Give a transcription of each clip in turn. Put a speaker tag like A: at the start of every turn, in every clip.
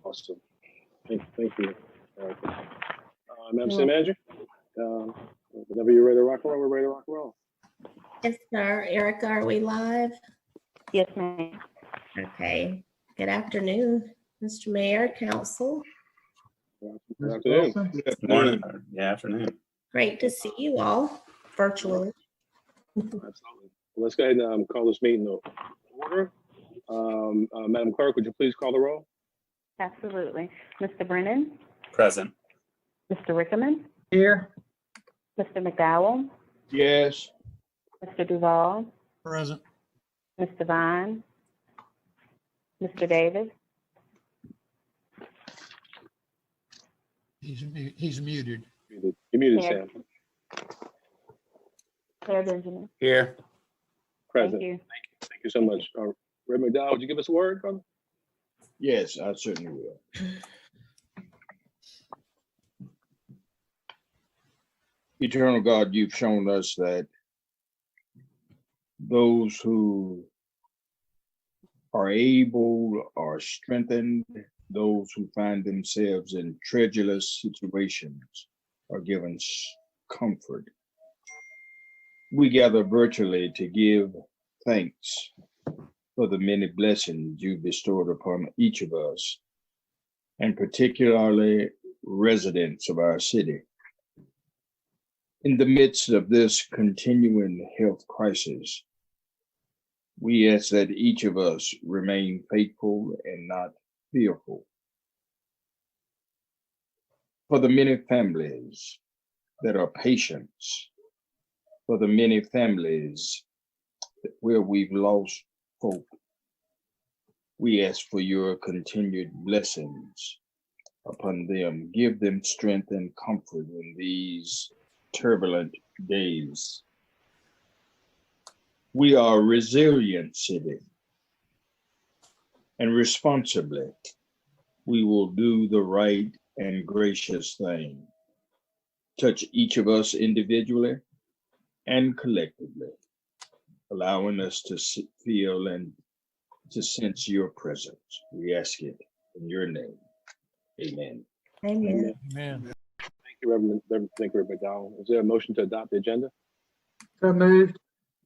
A: Awesome. Thank you. Madam City Manager, whenever you're ready to rock and roll, we're ready to rock and roll.
B: Yes, sir. Erica, are we live?
C: Yes, ma'am.
B: Okay. Good afternoon, Mr. Mayor, Council.
A: Good afternoon.
D: Good morning. Yeah, afternoon.
B: Great to see you all virtually.
A: Absolutely. Let's go ahead and call this meeting to order. Madam Clerk, would you please call the roll?
C: Absolutely. Mr. Brennan,
D: Present.
C: Mr. Rickerman,
E: Here.
C: Mr. McDowell,
E: Yes.
C: Mr. Duval,
E: Present.
C: Mr. Vine, Mr. Davis,
E: He's muted.
A: You're muted,
C: Here.
A: Sam.
C: Mayor Benjamin.
D: Here.
A: Present.
C: Thank you.
A: Thank you so much. Red McDowell, would you give us a word, brother?
F: Yes, I certainly will. Eternal God, you've shown us that those who are able are strengthened, those who find themselves in treacherous situations are given comfort. We gather virtually to give thanks for the many blessings you bestowed upon each of us, and particularly residents of our city. In the midst of this continuing health crisis, we ask that each of us remain faithful and not fearful. For the many families that are patient, for the many families where we've lost hope, we ask for your continued blessings upon them. Give them strength and comfort in these turbulent days. We are a resilient city, and responsibly, we will do the right and gracious thing. Touch each of us individually and collectively, allowing us to feel and to sense your presence. We ask it in your name. Amen.
B: Amen.
E: Amen.
A: Thank you, Reverend McDowell. Is there a motion to adopt the agenda?
E: So moved.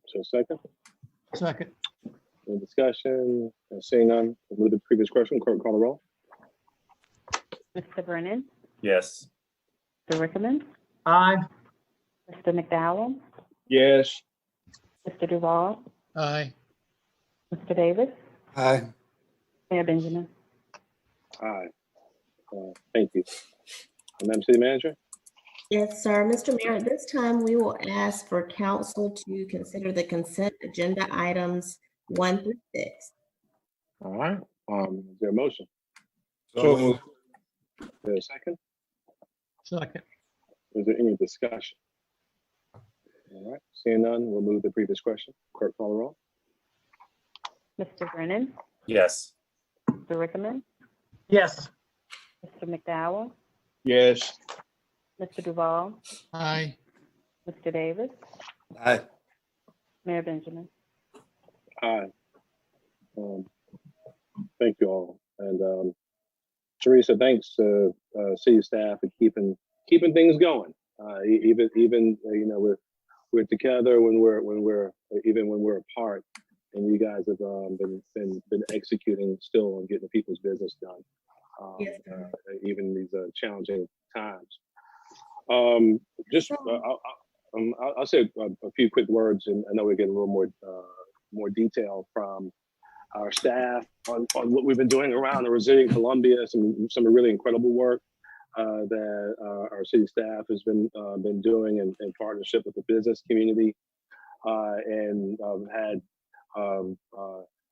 A: So second,
E: Second.
A: any discussion? Seeing none, we'll move to the previous question. Clerk, call the roll.
C: Mr. Brennan,
D: Yes.
C: Mr. Rickerman,
E: Aye.
C: Mr. McDowell,
F: Yes.
C: Mr. Duval,
E: Aye.
C: Mr. Davis,
D: Aye.
C: Mayor Benjamin.
A: Aye. Thank you. Madam City Manager?
B: Yes, sir. Mr. Mayor, at this time, we will ask for council to consider the consent agenda items 1 through 6.
A: All right. Is there a motion?
F: So moved.
A: Is there a second?
E: Second.
A: Is there any discussion? All right. Seeing none, we'll move to the previous question. Clerk, call the roll.
C: Mr. Brennan,
D: Yes.
C: Mr. Rickerman,
E: Yes.
C: Mr. McDowell,
F: Yes.
C: Mr. Duval,
E: Aye.
C: Mr. Davis,
D: Aye.
C: Mayor Benjamin.
A: Aye. Thank you all. And Teresa, thanks to city staff for keeping things going. Even you know, we're together when we're apart, and you guys have been executing still on getting people's business done.
B: Yes,
A: Even these challenging times. I'll say a few quick words, and I know we're getting a little more detail from our staff on what we've been doing around the Resilient Columbia. Some really incredible work that our city staff has been doing in partnership with the business community, and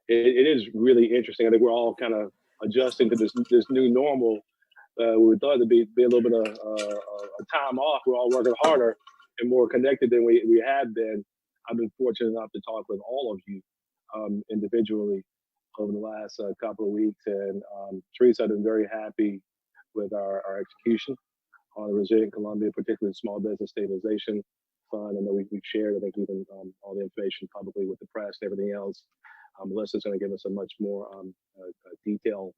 A: it is really interesting. I think we're all kind of adjusting to this new normal. We thought it'd be a little bit of a time off. We're all working harder and more connected than we have been. I've been fortunate enough to talk with all of you individually over the last couple of weeks. And Teresa, I've been very happy with our execution on the Resilient Columbia, particularly Small Business Stabilization Fund. I know we've shared, I think, even all the information publicly with the press and everything else. Melissa's going to give us a much more detailed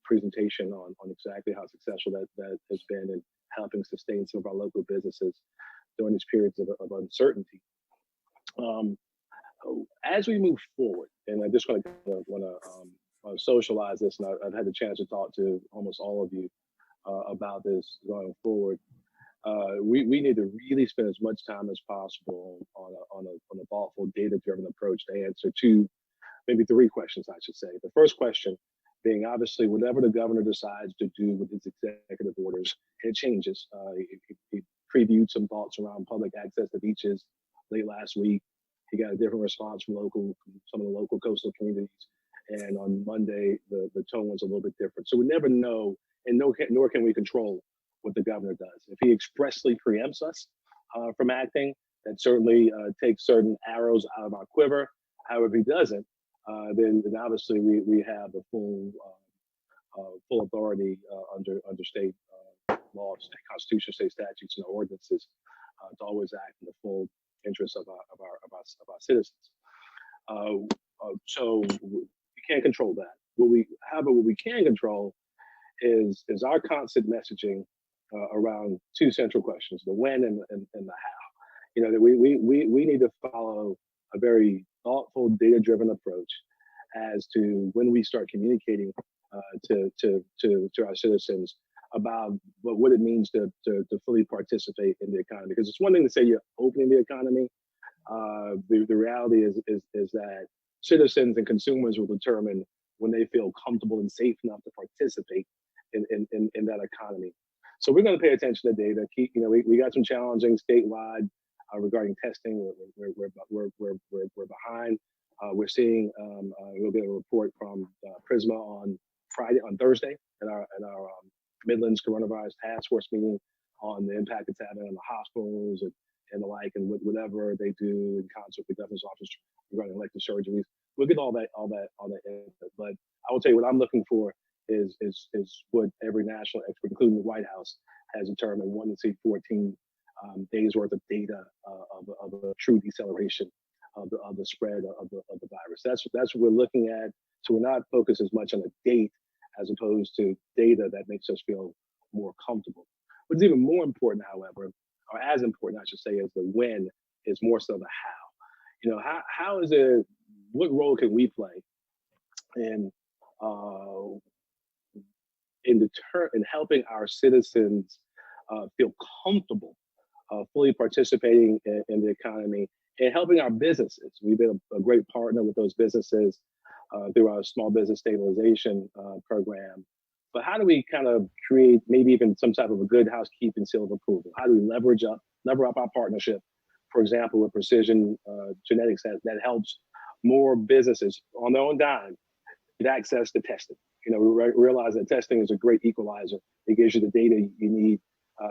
A: presentation on exactly how successful that has been in helping sustain some of our local businesses during these periods of uncertainty. As we move forward, and I just want to socialize this, and I've had the chance to talk to almost all of you about this going forward. We need to really spend as much time as possible on a thoughtful, data-driven approach to answer two, maybe three questions, I should say. The first question being, obviously, whatever the governor decides to do with his executive orders, it changes. He previewed some thoughts around public access to beaches late last week. He got a different response from some of the local coastal communities. And on Monday, the tone was a little bit different. So we never know, and nor can we control what the governor does. If he expressly preempts us from acting, that certainly takes certain arrows out of our quiver. However, if he doesn't, then obviously we have the full authority under state law, state constitution, state statutes, and ordinances to always act in the full interest of our citizens. So we can't control that. However, what we can control is our constant messaging around two central questions: the when and the how. You know, that we need to follow a very thoughtful, data-driven approach as to when we start communicating to our citizens about what it means to fully participate in the economy. Because it's one thing to say you're opening the economy. The reality is that citizens and consumers will determine when they feel comfortable and safe enough to participate in that economy. So we're going to pay attention to data. We got some challenging statewide regarding testing. We're behind. We're seeing we'll get a report from Prisma on Thursday at our Midlands Coronavirus Task Force meeting on the impact it's having on the hospitals and the like, and whatever they do in concert with the governor's office regarding elective surgeries. We'll get all that input. But I will tell you what I'm looking for is what every national expert, including the White House, has determined: 1 to see 14 days worth of data of a true deceleration of the spread of the virus. That's what we're looking at. So we're not focused as much on a date as opposed to data that makes us feel more comfortable. What's even more important, however, or as important, I should say, as the when, is more so the how. You know, how is it? What role can we play in helping our citizens feel comfortable fully participating in the economy and helping our businesses? We've been a great partner with those businesses through our small business stabilization program. But how do we kind of create maybe even some type of a good housekeeping seal of approval? How do we lever up our partnership, for example, with Precision Genetics that helps more businesses on their own dime get access to testing? You know, we realize that testing is a great equalizer. It gives you the data you need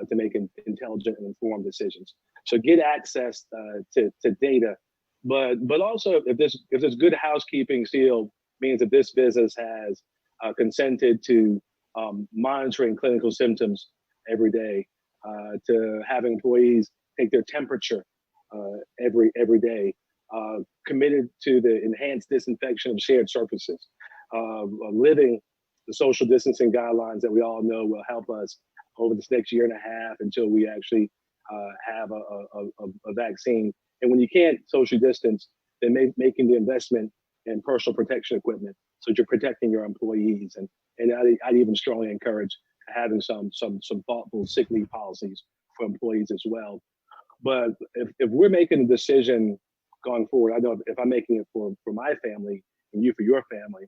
A: to make intelligent and informed decisions. So get access to data, but also if this good housekeeping seal means that this business has consented to monitoring clinical symptoms every day, to having employees take their temperature every day, committed to the enhanced disinfection of shared surfaces, living the social distancing guidelines that we all know will help us over this next year and a half until we actually have a vaccine. And when you can't social distance, then making the investment in personal protection equipment so that you're protecting your employees. And I'd even strongly encourage having some thoughtful sick leave policies for employees as well. But if we're making a decision going forward, I know if I'm making it for my family and you for your family,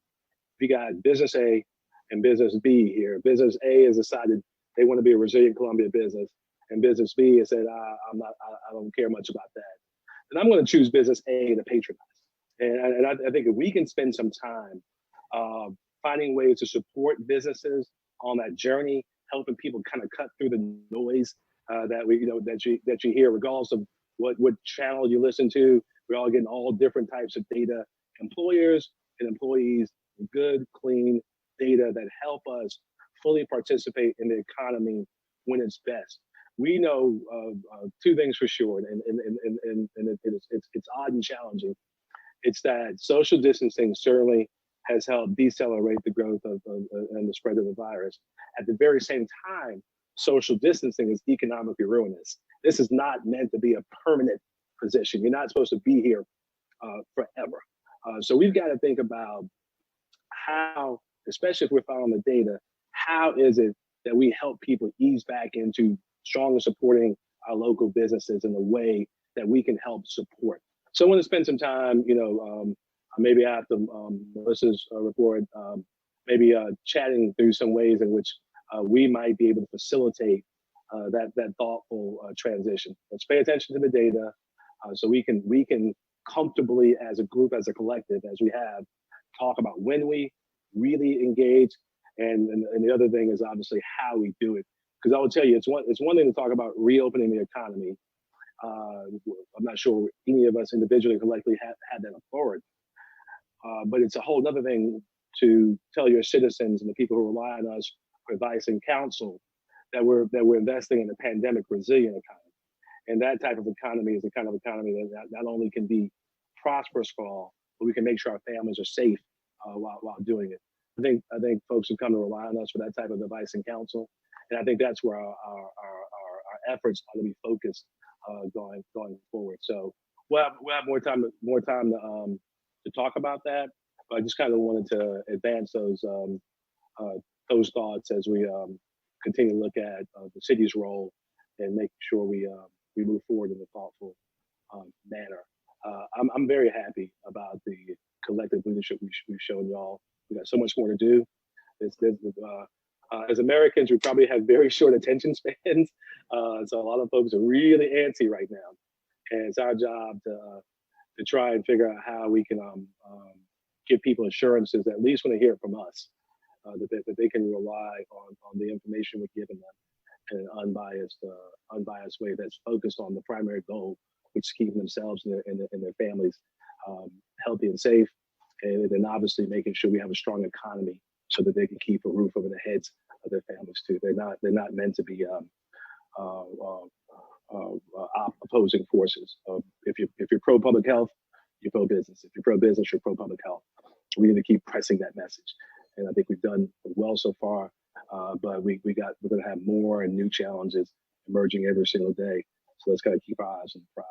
A: we got business A and business B here. Business A has decided they want to be a resilient Columbia business, and business B has said, I don't care much about that. And I'm going to choose business A to patronize. And I think if we can spend some time finding ways to support businesses on that journey, helping people kind of cut through the noise that you hear, regardless of what channel you listen to. We're all getting all different types of data. Employers and employees, good, clean data that help us fully participate in the economy when it's best. We know two things for sure, and it's odd and challenging. It's that social distancing certainly has helped decelerate the growth of and the spread of the virus. At the very same time, social distancing is economically ruinous. This is not meant to be a permanent position. You're not supposed to be here forever. So we've got to think about how, especially if we're following the data, how is it that we help people ease back into strongly supporting our local businesses in a way that we can help support. So I want to spend some time, maybe after Melissa's report, maybe chatting through some ways in which we might be able to facilitate that thoughtful transition. Let's pay attention to the data so we can comfortably, as a group, as a collective, as we have, talk about when we really engage, and the other thing is obviously how we do it. Because I will tell you, it's one thing to talk about reopening the economy. I'm not sure any of us individually collectively had that authority, but it's a whole other thing to tell your citizens and the people who rely on us for advice and counsel that we're investing in a pandemic resilient economy. And that type of economy is the kind of economy that not only can be prosperous for all, but we can make sure our families are safe while doing it. I think folks have come to rely on us for that type of advice and counsel, and I think that's where our efforts ought to be focused going forward. So we'll have more time to talk about that. But I just kind of wanted to advance those thoughts as we continue to look at the city's role and make sure we move forward in a thoughtful manner. I'm very happy about the collective leadership we've shown y'all. We got so much more to do. As Americans, we probably have very short attention spans. So a lot of folks are really antsy right now. And it's our job to try and figure out how we can give people assurances, at least when they hear it from us, that they can rely on the information we're giving them in an unbiased way that's focused on the primary goal, which is keeping themselves and their families healthy and safe. And then obviously making sure we have a strong economy so that they can keep a roof over their heads of their families too. They're not meant to be opposing forces. If you're pro public health, you're pro business. If you're pro business, you're pro public health. We need to keep pressing that message, and I think we've done well so far. But we're going to have more and new challenges emerging every single day. So let's kind of keep our eyes on the prize.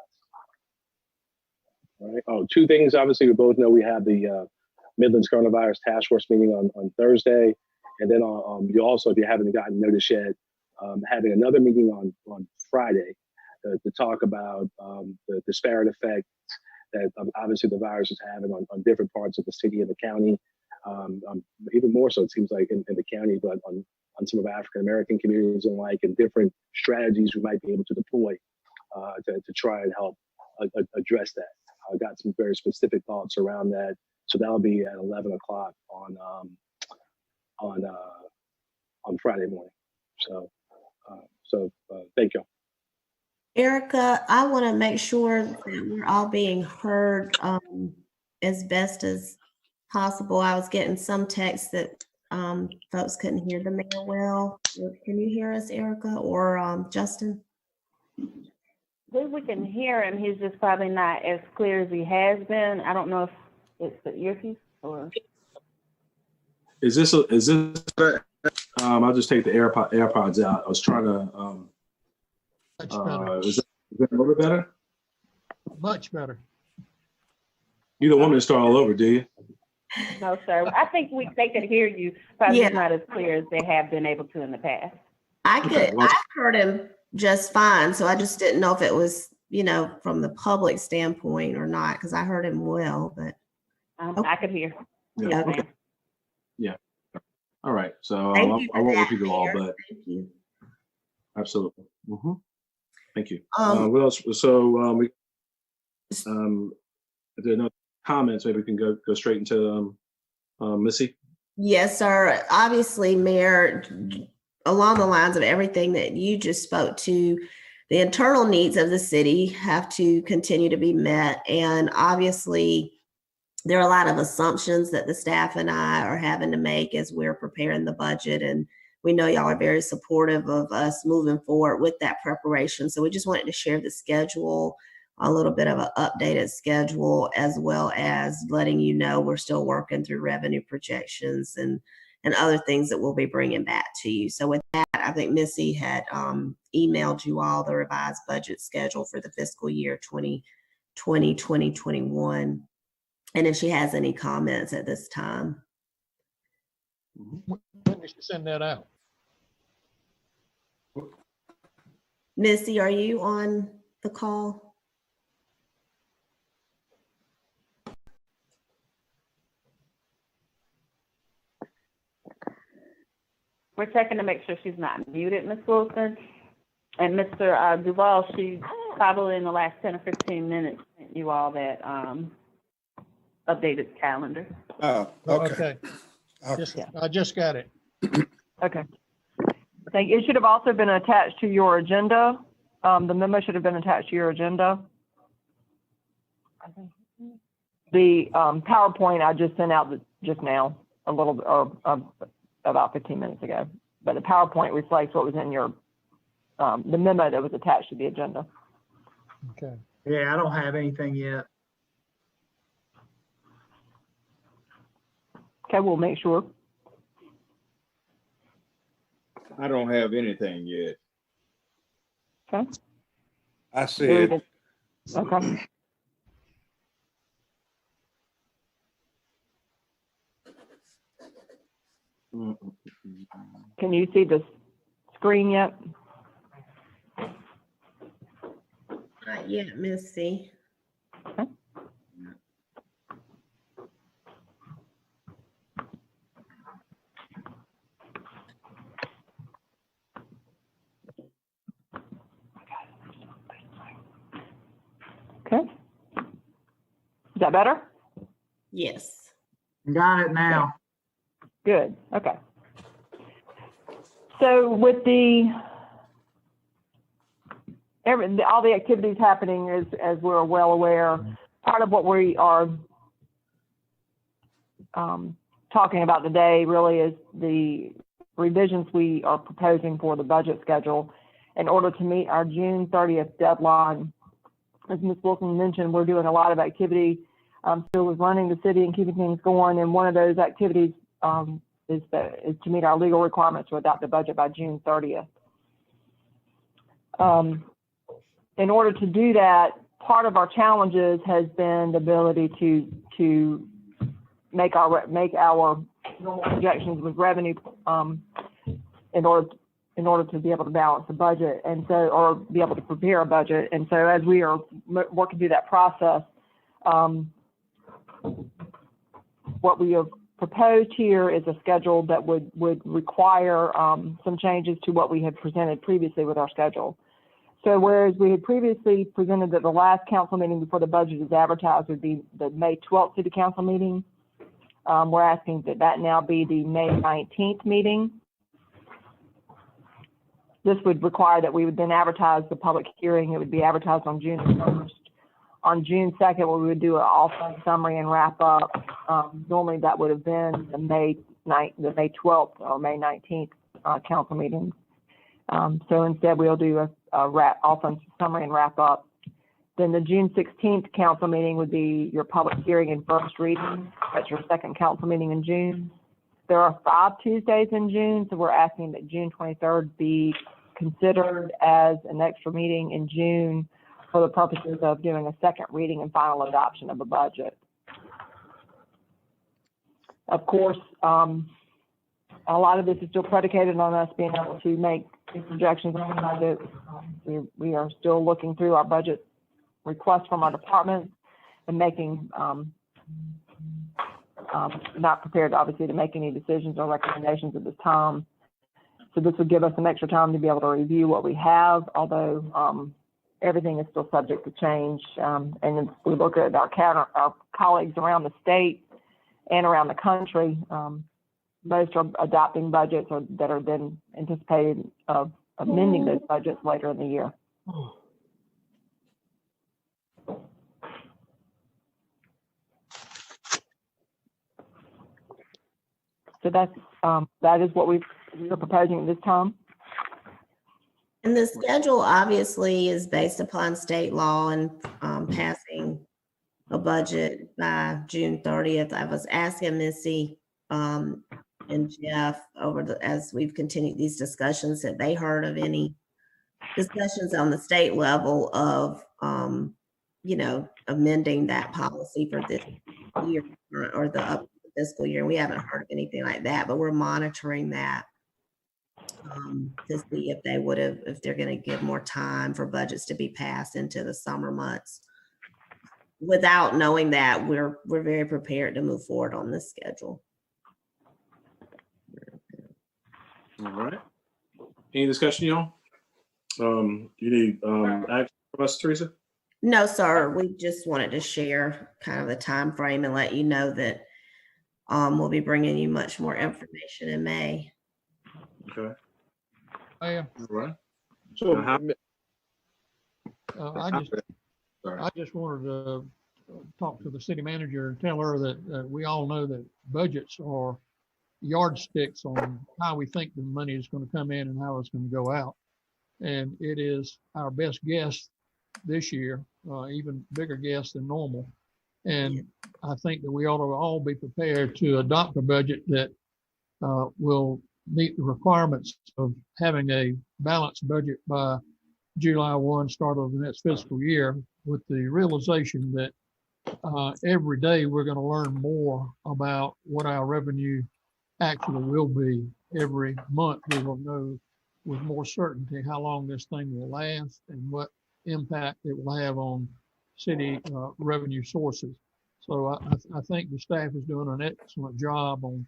A: All right. Oh, two things. Obviously, we both know we have the Midlands Coronavirus Task Force meeting on Thursday, and then you also, if you haven't gotten notice yet, having another meeting on Friday to talk about the disparate effects that obviously the virus is having on different parts of the city and the county. Even more so, it seems like in the county, but on some of African American communities and and different strategies we might be able to deploy to try and help address that. I got some very specific thoughts around that. So that'll be at 11 o'clock on Friday morning. So thank you.
B: Erica, I want to make sure that we're all being heard as best as possible. I was getting some text that folks couldn't hear the mayor well. Can you hear us, Erica or Justin?
C: We can hear him. He's just probably not as clear as he has been. I don't know if it's the earpiece or.
A: Is this? I'll just take the AirPods out. I was trying to.
E: Much better.
A: Is that a little bit better?
E: Much better.
A: You don't want me to start all over, do you?
C: No, sir. I think they could hear you, probably not as clear as they have been able to in the past.
B: I heard him just fine. So I just didn't know if it was, from the public standpoint or not, because I heard him well, but.
C: I could hear.
A: Yeah. Okay. Yeah. All right. So I won't repeat it all, but
B: thank you.
A: Absolutely. Mm-hmm. Thank you. What else? So if there are no comments, maybe we can go straight into Missy.
B: Yes, sir. Obviously, Mayor, along the lines of everything that you just spoke to, the internal needs of the city have to continue to be met. And obviously, there are a lot of assumptions that the staff and I are having to make as we're preparing the budget. And we know y'all are very supportive of us moving forward with that preparation. So we just wanted to share the schedule a little bit of an updated schedule, as well as letting you know we're still working through revenue projections and other things that we'll be bringing back to you. So with that, I think Missy had emailed you all the revised budget schedule for the fiscal year 2020, 2021. And if she has any comments at this time.
E: When did you send that out?
B: Missy, are you on the call?
C: We're checking to make sure she's not muted, Ms. Wilson. And Mr. Duval, she probably in the last 10 or 15 minutes sent you all that updated calendar.
D: Oh, okay.
E: I just got it.
G: Okay. Thank you. It should have also been attached to your agenda. The memo should have been attached to your agenda. The PowerPoint I just sent out just now, a little, or about 15 minutes ago. But the PowerPoint reflects what was in your, the memo that was attached to the agenda.
E: Okay.
H: Yeah, I don't have anything yet.
G: Okay, we'll make sure.
F: I don't have anything yet.
G: Okay.
D: I see it.
G: Okay. Can you see the screen yet?
B: Not yet, Missy.
G: Okay. Okay. Is that better?
B: Yes.
H: Got it now.
G: Good. Okay. So with all the activities happening, as we're well aware, part of what we are talking about today really is the revisions we are proposing for the budget schedule in order to meet our June 30th deadline. As Ms. Wilson mentioned, we're doing a lot of activity still with running the city and keeping things going, and one of those activities is to meet our legal requirements to adopt the budget by June 30th. In order to do that, part of our challenges has been the ability to make our normal projections with revenue in order to be able to balance the budget, and so, or be able to prepare a budget. And so as we are working through that process, what we have proposed here is a schedule that would require some changes to what we had presented previously with our schedule. So whereas we had previously presented that the last council meeting before the budget is advertised would be the May 12th City Council meeting, we're asking that now be the May 19th meeting. This would require that we would then advertise the public hearing. It would be advertised on June 1st. On June 2nd, we would do an all-fund summary and wrap up. Normally that would have been the May 12th or May 19th council meeting. So instead we'll do a all-fund summary and wrap up. Then the June 16th council meeting would be your public hearing and first reading. That's your second council meeting in June. There are 5 Tuesdays in June, so we're asking that June 23rd be considered as an extra meeting in June for the purposes of doing a second reading and final adoption of a budget. Of course, a lot of this is still predicated on us being able to make projections on the budget. We are still looking through our budget requests from our departments and making, not prepared obviously to make any decisions or recommendations at this time. So this would give us some extra time to be able to review what we have, although everything is still subject to change. And if we look at our colleagues around the state and around the country, most are adopting budgets that are then anticipated of amending those budgets later in the year. So that is what we are proposing at this time.
B: And the schedule obviously is based upon state law and passing a budget by June 30th. I was asking Missy and Jeff as we've continued these discussions, that they heard of any discussions on the state level of, amending that policy for this year or the up fiscal year. We haven't heard of anything like that, but we're monitoring that to see if they're going to give more time for budgets to be passed into the summer months. Without knowing that, we're very prepared to move forward on this schedule.
I: All right. Any discussion, y'all? You need action from us, Teresa?
B: No, sir. We just wanted to share kind of the time frame and let you know that we'll be bringing you much more information in May.
I: Okay.
E: Mayor,
I: All right.
F: So,
E: I just wanted to talk to the city manager and tell her that we all know that budgets are yardsticks on how we think the money is going to come in and how it's going to go out. And it is our best guess this year, even bigger guess than normal. And I think that we ought to all be prepared to adopt a budget that will meet the requirements of having a balanced budget by July 1, start of the next fiscal year, with the realization that every day we're going to learn more about what our revenue actually will be. Every month we will know with more certainty how long this thing will last and what impact it will have on city revenue sources. So I think the staff is doing an excellent job on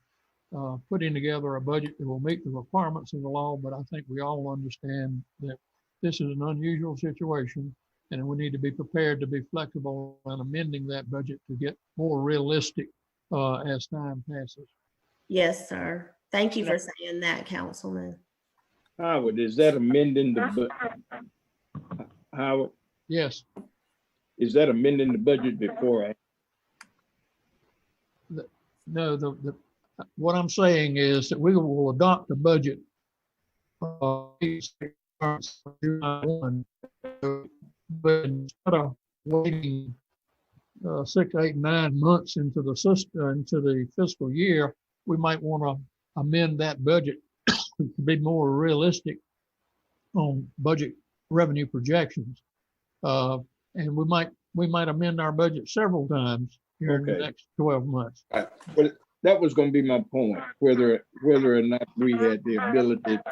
E: putting together a budget that will meet the requirements of the law, but I think we all understand that this is an unusual situation and we need to be prepared to be flexible in amending that budget to get more realistic as time passes.
B: Yes, sir. Thank you for saying that, Councilman.
F: Howard, is that amending the budget? Howard,
E: Yes,
F: is that amending the budget before?
E: no, what I'm saying is that we will adopt the budget July 1, but instead of waiting 6, 8, 9 months into the system, into the fiscal year, we might want to amend that budget to be more realistic on budget revenue projections. And we might amend our budget several times here in the next 12 months.
F: But that was going to be my point, whether or not we had the ability, to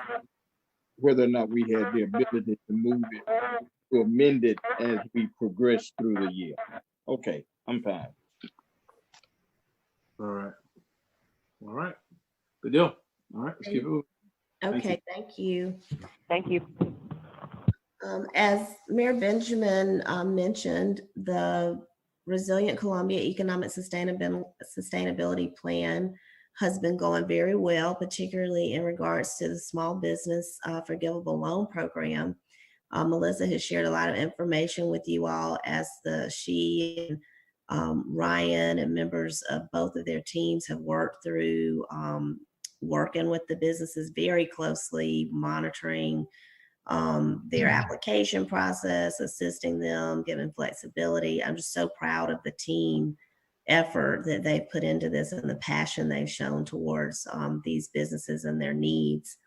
F: move it, to amend it as we progress through the year. Okay, I'm fine.
I: All right. All right. Good deal. All right. Let's keep it moving.
B: Okay, thank you.
G: Thank you.
B: As Mayor Benjamin mentioned, the Resilient Columbia Economic Sustainability Plan has been going very well, particularly in regards to the small business forgivable loan program. Melissa has shared a lot of information with you all as she and Ryan and members of both of their teams have worked through working with the businesses very closely, monitoring their application process, assisting them, giving flexibility. I'm just so proud of the team effort that they've put into this and the passion they've shown towards these businesses and their needs.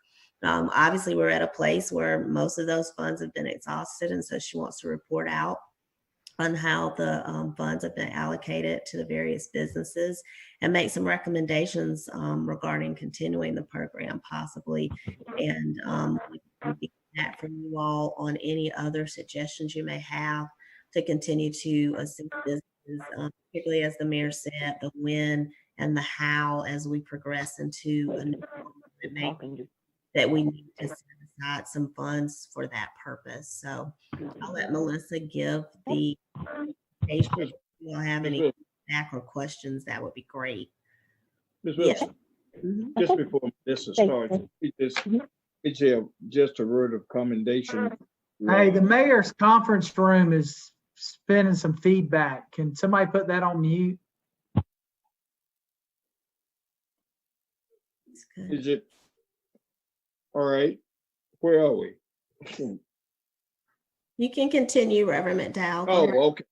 B: Obviously, we're at a place where most of those funds have been exhausted, and so she wants to report out on how the funds have been allocated to the various businesses and make some recommendations regarding continuing the program possibly. And we get that from you all on any other suggestions you may have to continue to assist businesses, particularly as the mayor said, the when and the how as we progress into a new government, that we need to set aside some funds for that purpose. So I'll let Melissa give the presentation. If you all have any feedback or questions, that would be great.
F: Ms. Wilson, just before Melissa starts, just a word of commendation.
H: Hey, the mayor's conference room is spinning some feedback. Can somebody put that on mute?
F: Is it all right? Where are we?
B: You can continue, Reverend McDowell. Go ahead.
F: Oh, okay.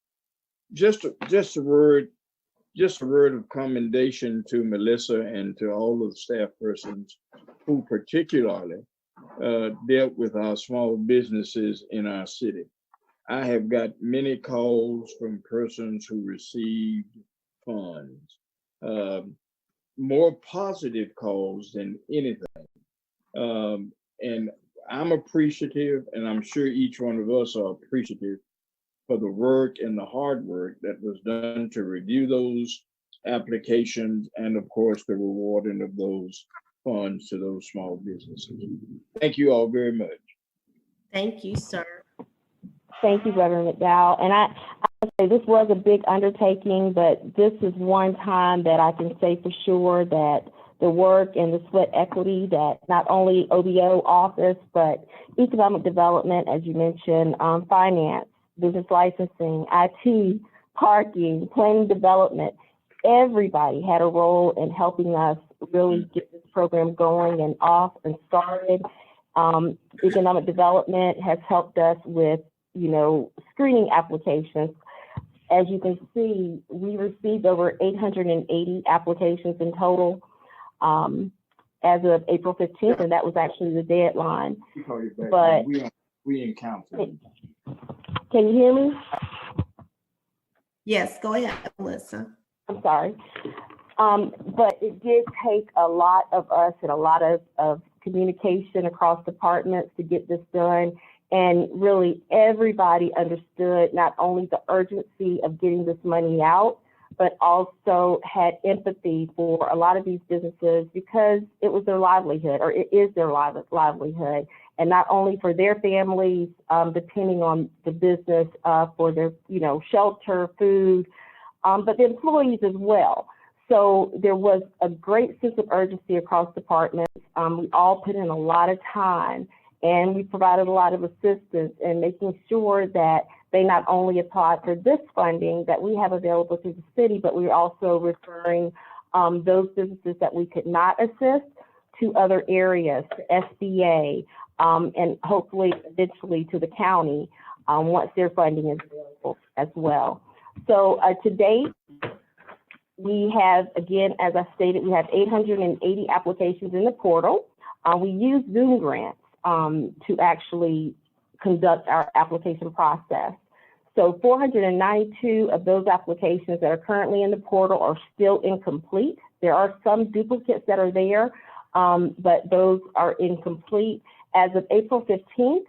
F: Just a word of commendation to Melissa and to all of the staff persons who particularly dealt with our small businesses in our city. I have got many calls from persons who received funds, more positive calls than anything. And I'm appreciative, and I'm sure each one of us are appreciative for the work and the hard work that was done to review those applications and, of course, the rewarding of those funds to those small businesses. Thank you all very much.
B: Thank you, sir.
J: Thank you, Reverend McDowell. And I say this was a big undertaking, but this is one time that I can say for sure that the work and the sweat equity that not only OBO office, but economic development, as you mentioned, finance, business licensing, IT, parking, planning development, everybody had a role in helping us really get this program going and off and started. Economic development has helped us with, screening applications. As you can see, we received over 880 applications in total as of April 15th, and that was actually the deadline. But
F: we in counseling.
J: Can you hear me?
B: Yes, go ahead, Melissa.
J: I'm sorry. But it did take a lot of us and a lot of communication across departments to get this done. And really everybody understood not only the urgency of getting this money out, but also had empathy for a lot of these businesses because it was their livelihood, or it is their livelihood. And not only for their families, depending on the business for their, shelter, food, but the employees as well. So there was a great sense of urgency across departments. We all put in a lot of time, and we provided a lot of assistance in making sure that they not only applied for this funding that we have available through the city, but we're also referring those businesses that we could not assist to other areas, to SBA, and hopefully eventually to the county once their funding is available as well. So to date, we have, again, as I stated, we have 880 applications in the portal. We use Zoom grants to actually conduct our application process. So 492 of those applications that are currently in the portal are still incomplete. There are some duplicates that are there, but those are incomplete. As of April 15th,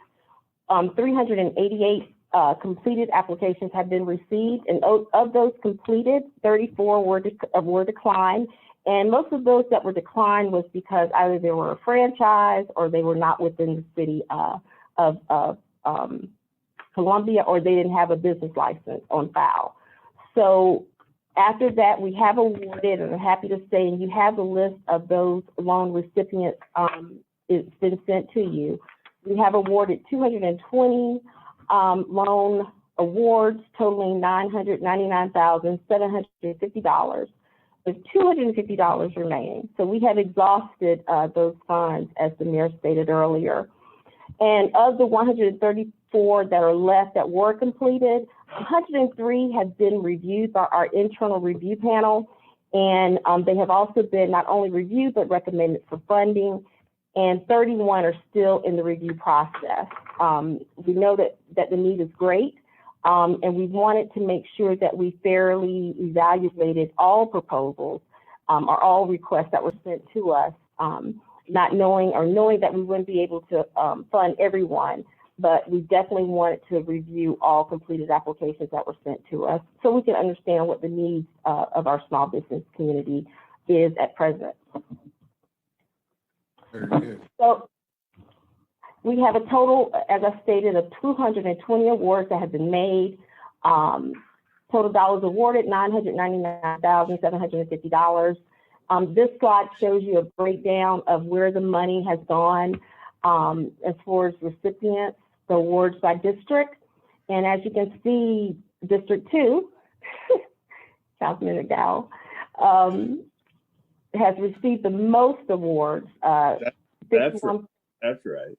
J: 388 completed applications have been received, and of those completed, 34 were declined. And most of those that were declined was because either they were a franchise or they were not within the city of Columbia, or they didn't have a business license on file. So after that, we have awarded, and I'm happy to say, and you have the list of those loan recipients. It's been sent to you. We have awarded 220 loan awards totaling $999,750. There's $250 remaining. So we have exhausted those funds, as the mayor stated earlier. And of the 134 that are left that were completed, 103 have been reviewed by our internal review panel. And they have also been not only reviewed, but recommended for funding. And 31 are still in the review process. We know that the need is great. And we wanted to make sure that we fairly evaluated all proposals or all requests that were sent to us, not knowing that we wouldn't be able to fund everyone, but we definitely wanted to review all completed applications that were sent to us so we can understand what the needs of our small business community is at present.
D: Very good.
J: So we have a total, as I stated, of 220 awards that have been made. Total dollars awarded, $999,750. This slide shows you a breakdown of where the money has gone as far as recipients, the awards by district. And as you can see, District 2, Councilman McDowell, has received the most awards.
F: That's right.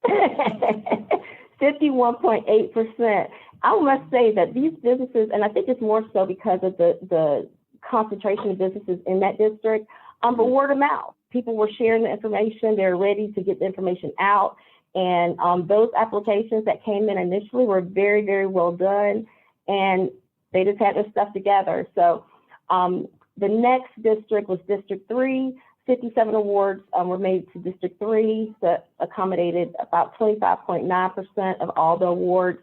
J: 51.8%. I must say that these businesses, and I think it's more so because of the concentration of businesses in that district, but word of mouth. People were sharing the information. They're ready to get the information out. And those applications that came in initially were very, very well done. And they just had their stuff together. So the next district was District 3. 57 awards were made to District 3 that accommodated about 25.9% of all the awards.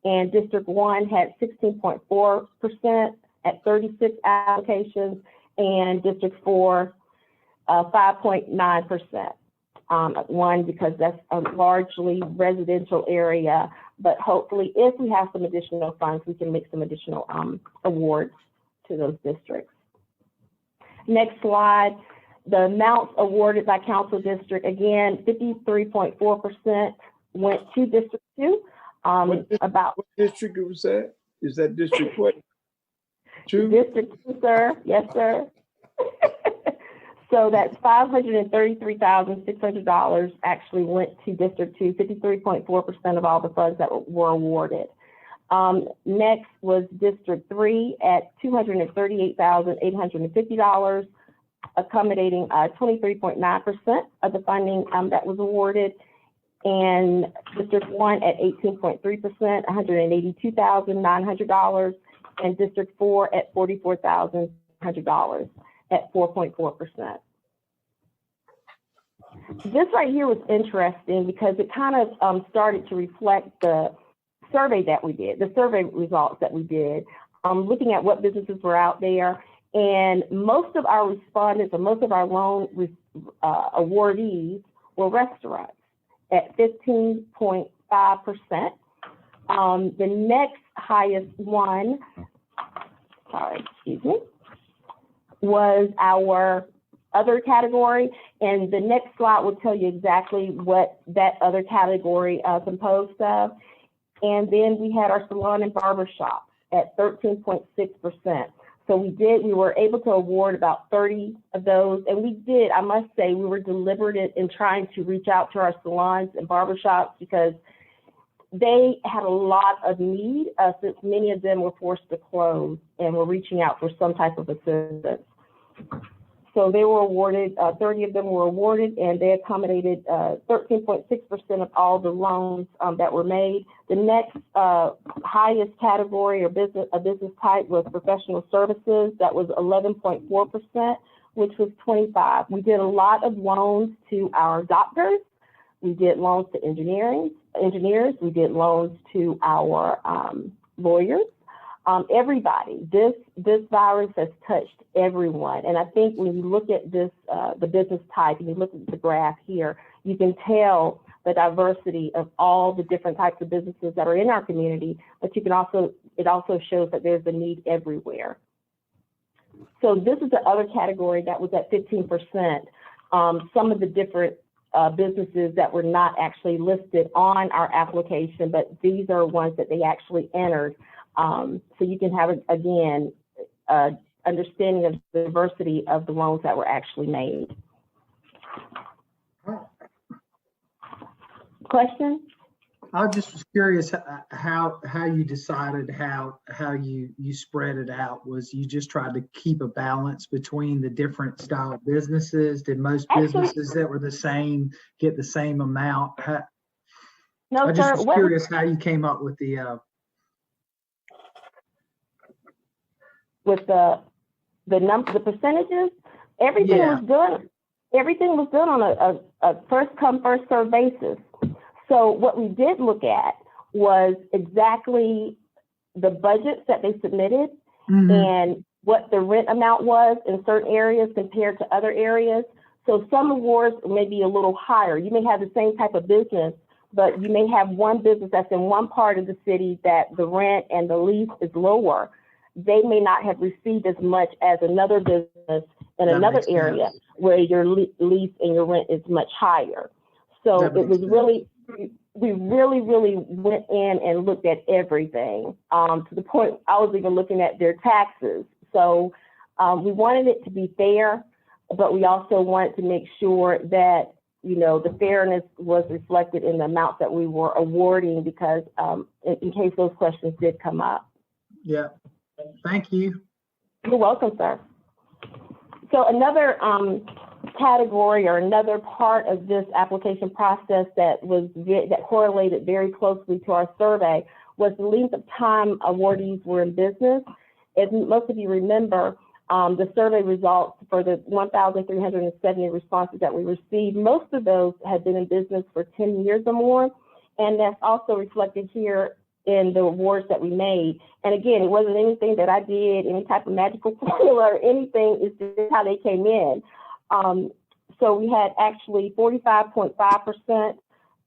J: And District 1 had 16.4% at 36 applications, and District 4, 5.9%. One, because that's a largely residential area, but hopefully if we have some additional funds, we can make some additional awards to those districts. Next slide. The amounts awarded by council district, again, 53.4% went to District 2.
F: What district was that? Is that District what? 2?
J: District 2, sir. Yes, sir. So that's $533,600 actually went to District 2, 53.4% of all the funds that were awarded. Next was District 3 at $238,850, accommodating 23.9% of the funding that was awarded. And District 1 at 18.3%, $182,900, and District 4 at $44,100 at 4.4%. This right here was interesting because it kind of started to reflect the survey that we did, the survey results that we did, looking at what businesses were out there. And most of our respondents and most of our loan awardees were restaurants at 15.5%. The next highest one, was our other category. And the next slide will tell you exactly what that other category composed of. And then we had our salon and barber shop at 13.6%. So we were able to award about 30 of those. And we did, I must say, we were deliberate in trying to reach out to our salons and barbershops because they had a lot of need since many of them were forced to close and were reaching out for some type of assistance. So they were awarded, 30 of them were awarded, and they accommodated 13.6% of all the loans that were made. The next highest category or business type was professional services. That was 11.4%, which was 25. We did a lot of loans to our doctors. We did loans to engineers. We did loans to our lawyers. Everybody. This virus has touched everyone. And I think when you look at this, the business type, and you look at the graph here, you can tell the diversity of all the different types of businesses that are in our community, but you can also, it also shows that there's a need everywhere. So this is the other category that was at 15%. Some of the different businesses that were not actually listed on our application, but these are ones that they actually entered. So you can have, again, understanding of the diversity of the loans that were actually made. Question?
H: I just was curious how you decided how you spread it out. Was you just tried to keep a balance between the different style businesses? Did most businesses that were the same get the same amount?
J: No,
H: I just was curious how you came up with the
J: percentages. Everything was done. Everything was done on a first come first served basis. So what we did look at was exactly the budgets that they submitted and what the rent amount was in certain areas compared to other areas. So some awards may be a little higher. You may have the same type of business, but you may have one business that's in one part of the city that the rent and the lease is lower. They may not have received as much as another business in another area where your lease and your rent is much higher. So it was really, we really went in and looked at everything to the point I was even looking at their taxes. So we wanted it to be fair, but we also wanted to make sure that you know, the fairness was reflected in the amounts that we were awarding because in case those questions did come up.
H: Yeah, thank you.
J: You're welcome, sir. So another category or another part of this application process that correlated very closely to our survey was the length of time awardees were in business. As most of you remember, the survey results for the 1,370 responses that we received, most of those had been in business for 10 years or more. And that's also reflected here in the awards that we made. And again, it wasn't anything that I did, any type of magical formula or anything, it's just how they came in. So we had actually 45.5%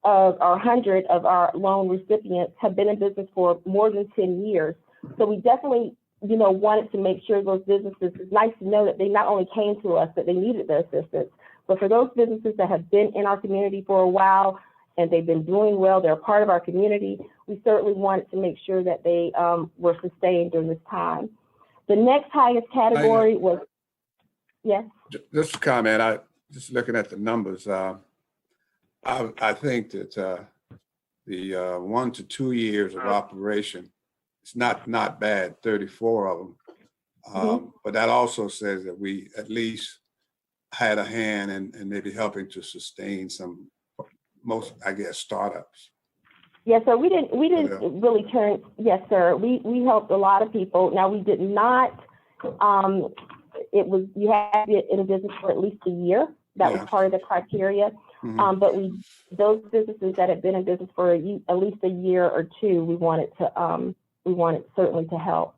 J: of our 100 of our loan recipients have been in business for more than 10 years. So we definitely, you know, wanted to make sure those businesses, it's nice to know that they not only came to us, that they needed the assistance, but for those businesses that have been in our community for a while and they've been doing well, they're a part of our community, we certainly wanted to make sure that they were sustained during this time. The next highest category was, yes?
D: Just a comment, just looking at the numbers, I think that the 1 to 2 years of operation, it's not bad, 34 of them. But that also says that we at least had a hand in maybe helping to sustain most, I guess, startups.
J: Yes, sir. We didn't really turn. Yes, sir. We helped a lot of people. Now we did not. You had to be in business for at least a year. That was part of the criteria. But those businesses that had been in business for at least a year or two, we wanted certainly to help.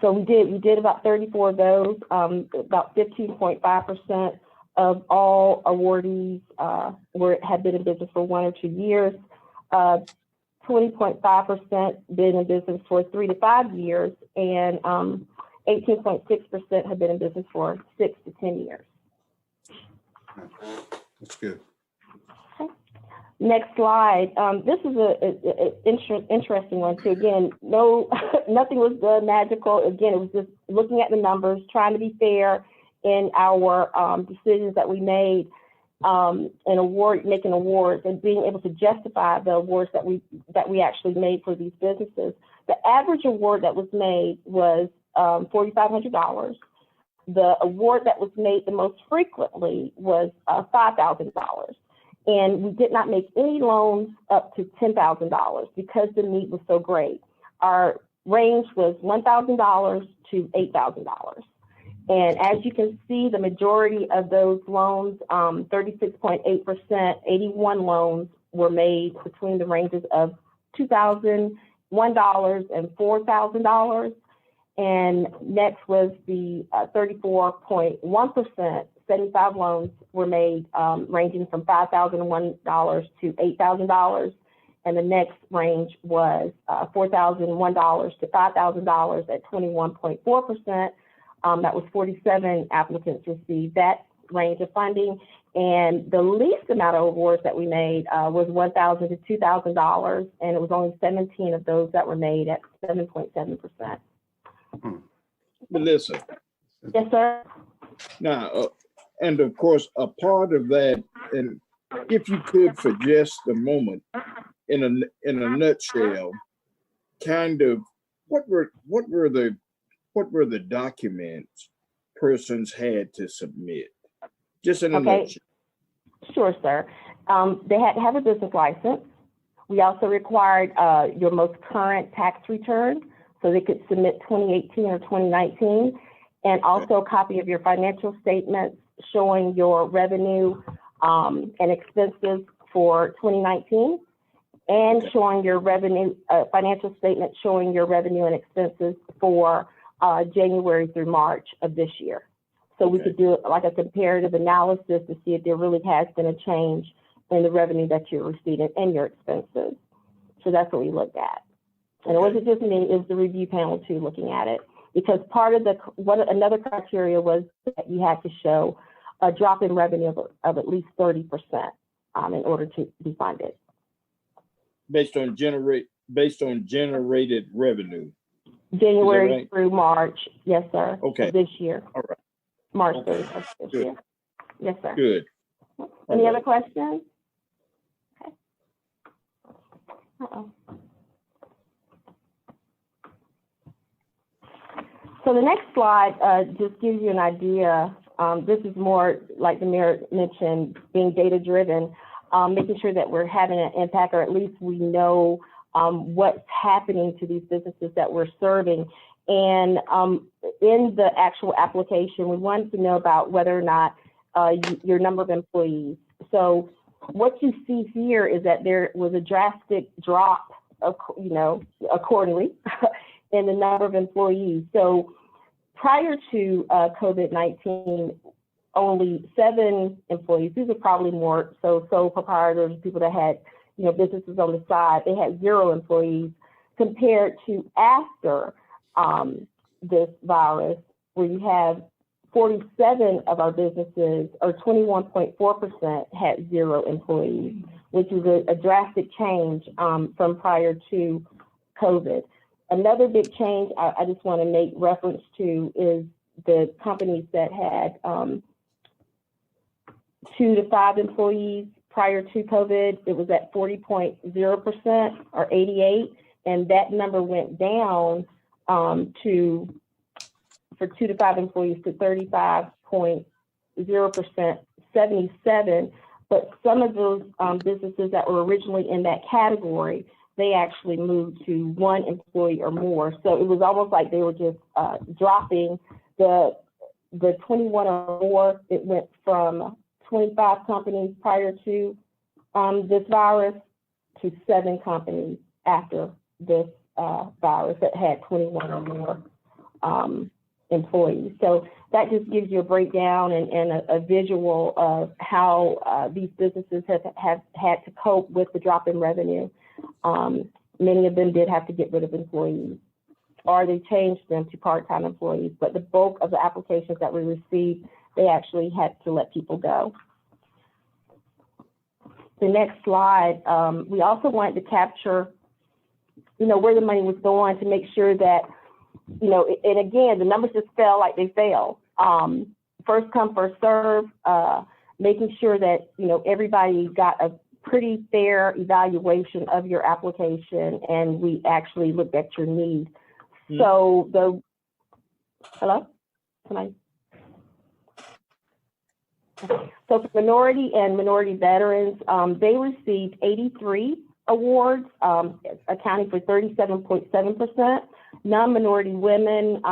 J: So we did about 34 of those. About 15.5% of all awardees had been in business for 1 or 2 years. 20.5% been in business for 3 to 5 years, and 18.6% have been in business for 6 to 10 years.
D: That's good.
J: Okay. Next slide. This is an interesting one too. Again, nothing was magical. Again, it was just looking at the numbers, trying to be fair in our decisions that we made, making awards and being able to justify the awards that we actually made for these businesses. The average award that was made was $4,500. The award that was made the most frequently was $5,000. And we did not make any loans up to $10,000 because the need was so great. Our range was $1,000 to $8,000. And as you can see, the majority of those loans, 36.8%, 81 loans were made between the ranges of $2,001 and $4,000. And next was the 34.1%, 75 loans were made ranging from $5,001 to $8,000. And the next range was $4,001 to $5,000 at 21.4%. That was 47 applicants received that range of funding. And the least amount of awards that we made was $1,000 to $2,000. And it was only 17 of those that were made at 7.7%.
F: Melissa.
J: Yes, sir.
F: Now, and of course, a part of that, and if you could for just a moment, in a nutshell, kind of what were the documents persons had to submit? Just in a nutshell.
J: Sure, sir. They had to have a business license. We also required your most current tax return, so they could submit 2018 or 2019, and also a copy of your financial statements showing your revenue and expenses for 2019, and showing your revenue, financial statement showing your revenue and expenses for January through March of this year. So we could do like a comparative analysis to see if there really has been a change in the revenue that you're receiving and your expenses. So that's what we looked at. And it wasn't just me, it was the review panel too looking at it. Because part of another criteria was that you had to show a drop in revenue of at least 30% in order to be funded.
F: Based on generated revenue.
J: January through March, yes, sir.
F: Okay.
J: This year.
F: All right.
J: March 31st this year. Yes, sir.
F: Good.
J: Any other questions? Okay. Uh-oh. So the next slide just gives you an idea. This is more, like the mayor mentioned, being data-driven, making sure that we're having an impact, or at least we know what's happening to these businesses that we're serving. And in the actual application, we wanted to know about whether or not your number of employees. So what you see here is that there was a drastic drop, accordingly, in the number of employees. So prior to COVID-19, only 7 employees. These are probably more sole proprietors, people that had, businesses on the side. They had 0 employees, compared to after this virus, where you have 47 of our businesses, or 21.4%, had 0 employees, which is a drastic change from prior to COVID. Another big change I just want to make reference to is the companies that had 2 to 5 employees prior to COVID. It was at 40.0%, or 88, and that number went down for 2 to 5 employees to 35.0%, 77. But some of those businesses that were originally in that category, they actually moved to 1 employee or more. So it was almost like they were just dropping the 21 or more. It went from 25 companies prior to this virus to 7 companies after this virus that had 21 or more employees. So that just gives you a breakdown and a visual of how these businesses have had to cope with the drop in revenue. Many of them did have to get rid of employees, or they changed them to part-time employees. But the bulk of the applications that we received, they actually had to let people go. The next slide, we also wanted to capture, where the money was going, to make sure that, and again, the numbers just fell like they fell. First come, first serve, making sure that, everybody got a pretty fair evaluation of your application, and we actually looked at your need. So hello? So for minority and minority veterans, they received 83 awards, accounting for 37.7%. Non-minority women,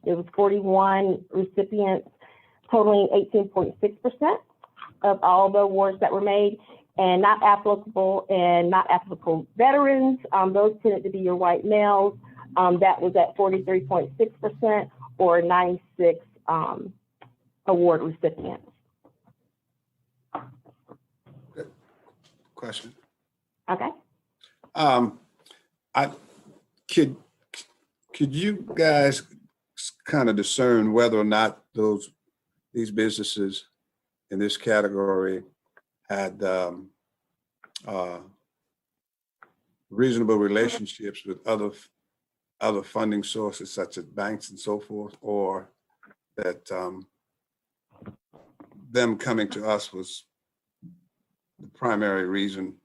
J: it was 41 recipients, totaling 18.6% of all the awards that were made. And not applicable veterans, those tended to be your white males. That was at 43.6%, or 96 award recipients.
D: Question.
J: Okay.
D: Could you guys kind of discern whether or not these businesses in this category had reasonable relationships with other funding sources, such as banks and so forth, or that them coming to us was the primary reason?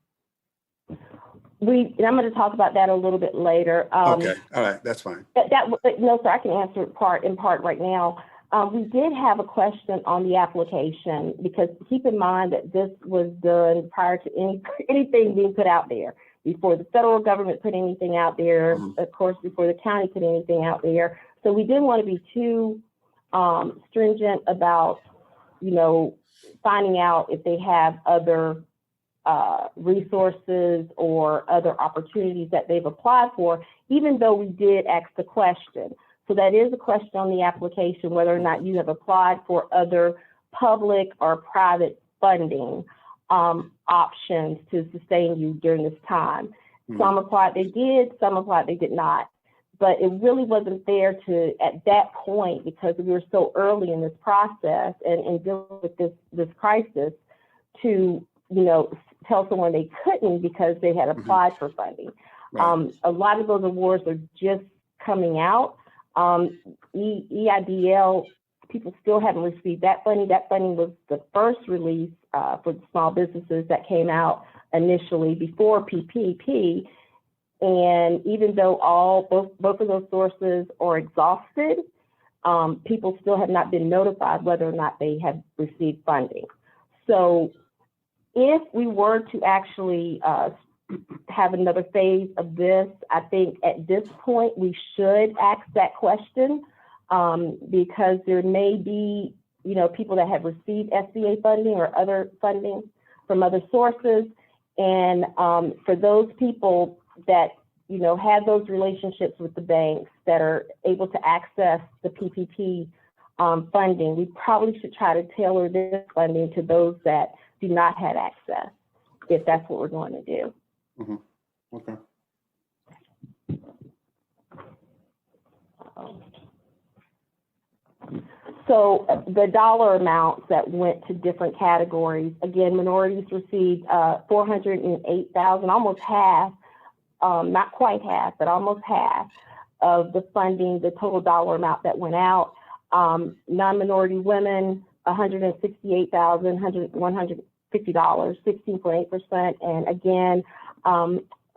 J: I'm going to talk about that a little bit later.
D: Okay, all right, that's fine.
J: No, sir, I can answer it in part right now. We did have a question on the application, because keep in mind that this was done prior to anything being put out there, before the federal government put anything out there, of course, before the county put anything out there. So we didn't want to be too stringent about, finding out if they have other resources or other opportunities that they've applied for, even though we did ask the question. So that is a question on the application, whether or not you have applied for other public or private funding options to sustain you during this time. Some applied, they did, some applied, they did not. But it really wasn't fair to, at that point, because we were so early in this process and dealing with this crisis, to, tell someone they couldn't because they had applied for funding.
D: Right.
J: A lot of those awards are just coming out. EIDL People still haven't received that funding. That funding was the first release for the small businesses that came out initially before PPP. And even though both of those sources are exhausted, people still have not been notified whether or not they have received funding. So if we were to actually have another phase of this, I think at this point we should ask that question, because there may be, people that have received SBA funding or other funding from other sources. And for those people that, have those relationships with the banks that are able to access the PPP funding, we probably should try to tailor this funding to those that do not have access, if that's what we're going to do.
D: Mm-hmm. Okay.
J: So the dollar amounts that went to different categories, again, minorities received 408,000, almost half, not quite half, but almost half of the funding, the total dollar amount that went out. Non-minority women, $168,150, 16.8%. And again,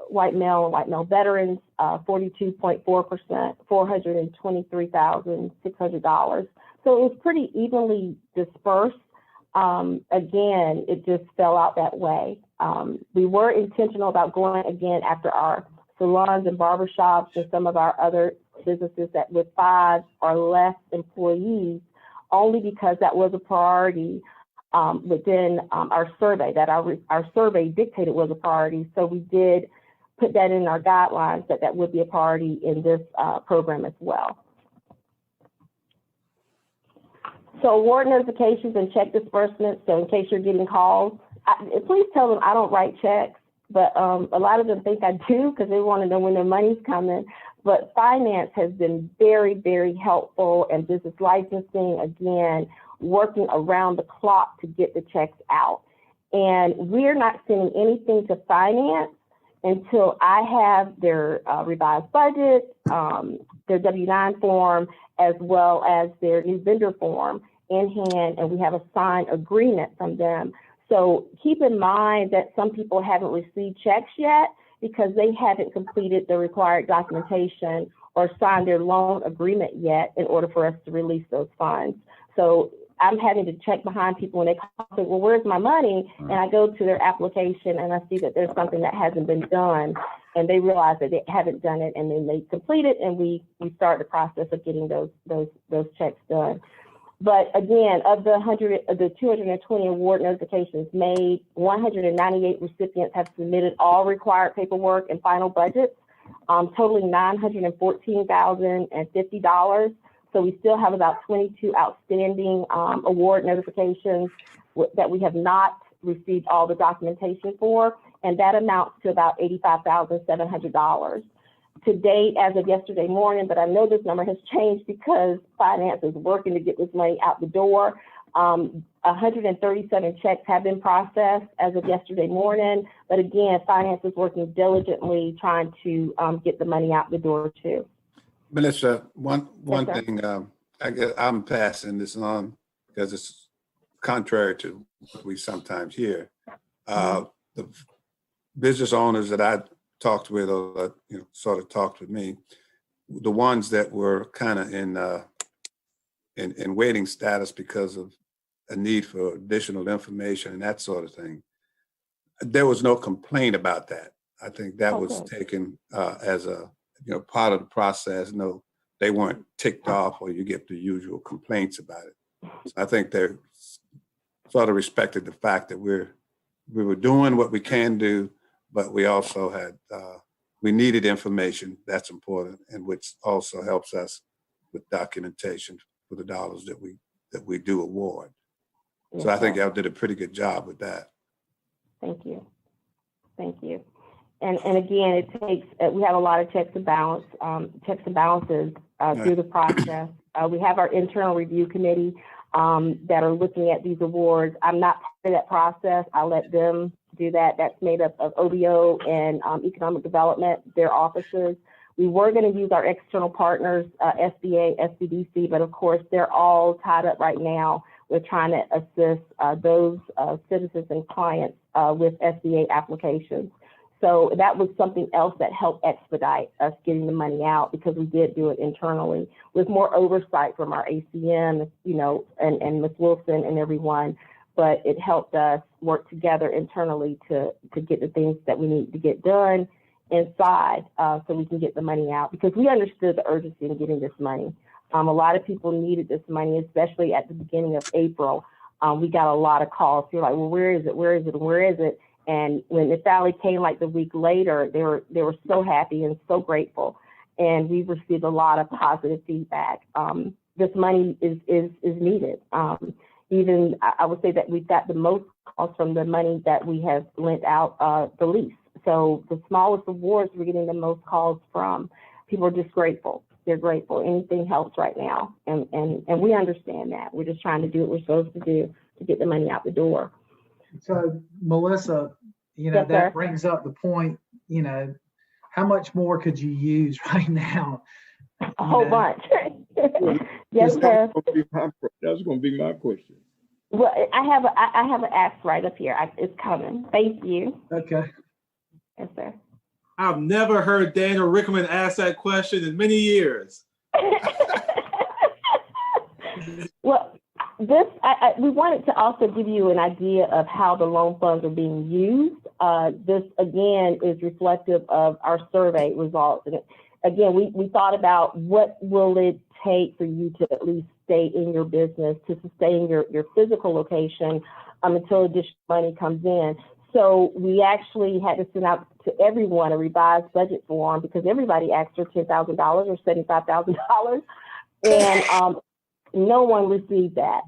J: white male and white male veterans, 42.4%, $423,600. So it was pretty evenly dispersed. Again, it just fell out that way. We were intentional about going again after our salons and barbershops and some of our other businesses that with 5 or less employees, only because that was a priority within our survey, that our survey dictated was a priority. So we did put that in our guidelines that would be a priority in this program as well. So award notifications and check disbursements. So in case you're getting calls, please tell them I don't write checks, but a lot of them think I do because they want to know when their money's coming. But finance has been very, very helpful, and business licensing, again, working around the clock to get the checks out. And we're not sending anything to finance until I have their revised budget, their W-9 form, as well as their new vendor form in hand, and we have a signed agreement from them. So keep in mind that some people haven't received checks yet because they haven't completed the required documentation or signed their loan agreement yet in order for us to release those funds. So I'm having to check behind people when they call, say, well, where's my money? And I go to their application and I see that there's something that hasn't been done, and they realize that they haven't done it, and then they complete it, and we start the process of getting those checks done. But again, of the 220 award notifications made, 198 recipients have submitted all required paperwork and final budgets, totaling $914,050. So we still have about 22 outstanding award notifications that we have not received all the documentation for, and that amounts to about $85,700. To date, as of yesterday morning, but I know this number has changed because finance is working to get this money out the door. 137 checks have been processed as of yesterday morning, but again, finance is working diligently trying to get the money out the door too.
D: Melissa, one
J: Yes,
D: thing, I guess I'm passing this on because it's contrary to what we sometimes hear. The business owners that I talked with, or sort of talked with me, the ones that were kind of in waiting status because of a need for additional information and that sort of thing, there was no complaint about that. I think that was taken as a part of the process. No, they weren't ticked off, or you get the usual complaints about it. So I think they sort of respected the fact that we were doing what we can do, but we also had we needed information. That's important, and which also helps us with documentation for the dollars that we do award.
J: Yes,
D: so I think y'all did a pretty good job with that.
J: Thank you. Thank you. And again, it takes, we have a lot of checks and balances through the process. We have our internal review committee that are looking at these awards. I'm not part of that process. I let them do that. That's made up of OBO and economic development, their officers. We were going to use our external partners, SBA, SBDC, but of course they're all tied up right now with trying to assist those citizens and clients with SBA applications. So that was something else that helped expedite us getting the money out, because we did do it internally with more oversight from our ACM, you know, and Ms. Wilson and everyone. But it helped us work together internally to get the things that we need to get done inside so we can get the money out, because we understood the urgency in getting this money. A lot of people needed this money, especially at the beginning of April. We got a lot of calls. You're like, well, where is it? Where is it? Where is it? And when it finally came like the week later, they were so happy and so grateful. And we received a lot of positive feedback. This money is needed. Even I would say that we've got the most calls from the money that we have lent out the least. So the smallest awards we're getting the most calls from. People are just grateful. They're grateful. Anything helps right now. And we understand that. We're just trying to do what we're supposed to do to get the money out the door.
H: So Melissa, you know,
J: Yes,
H: that
J: sir.
H: brings up the point, you know, how much more could you use right now?
J: A whole bunch. Yes, sir.
F: That was going to be my question.
J: Well, I have an axe right up here. It's coming. Thank you.
H: Okay.
J: Yes, sir.
I: I've never heard Daniel Rickman ask that question in many years.
J: Well, we wanted to also give you an idea of how the loan funds are being used. This, again, is reflective of our survey results. And again, we thought about what will it take for you to at least stay in your business, to sustain your physical location until additional money comes in. So we actually had to send out to everyone a revised budget form, because everybody asked for $10,000 or $75,000, and no one received that.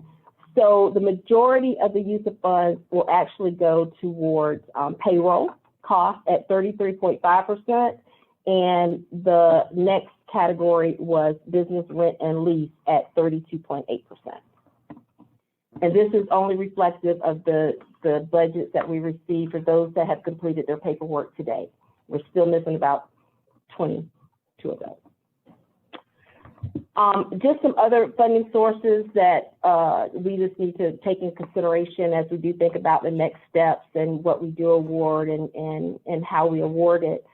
J: So the majority of the use of funds will actually go towards payroll costs at 33.5%, and the next category was business rent and lease at 32.8%. And this is only reflective of the budgets that we received for those that have completed their paperwork today. We're still missing about 22 of those. Just some other funding sources that we just need to take into consideration as we do think about the next steps and what we do award and how we award it.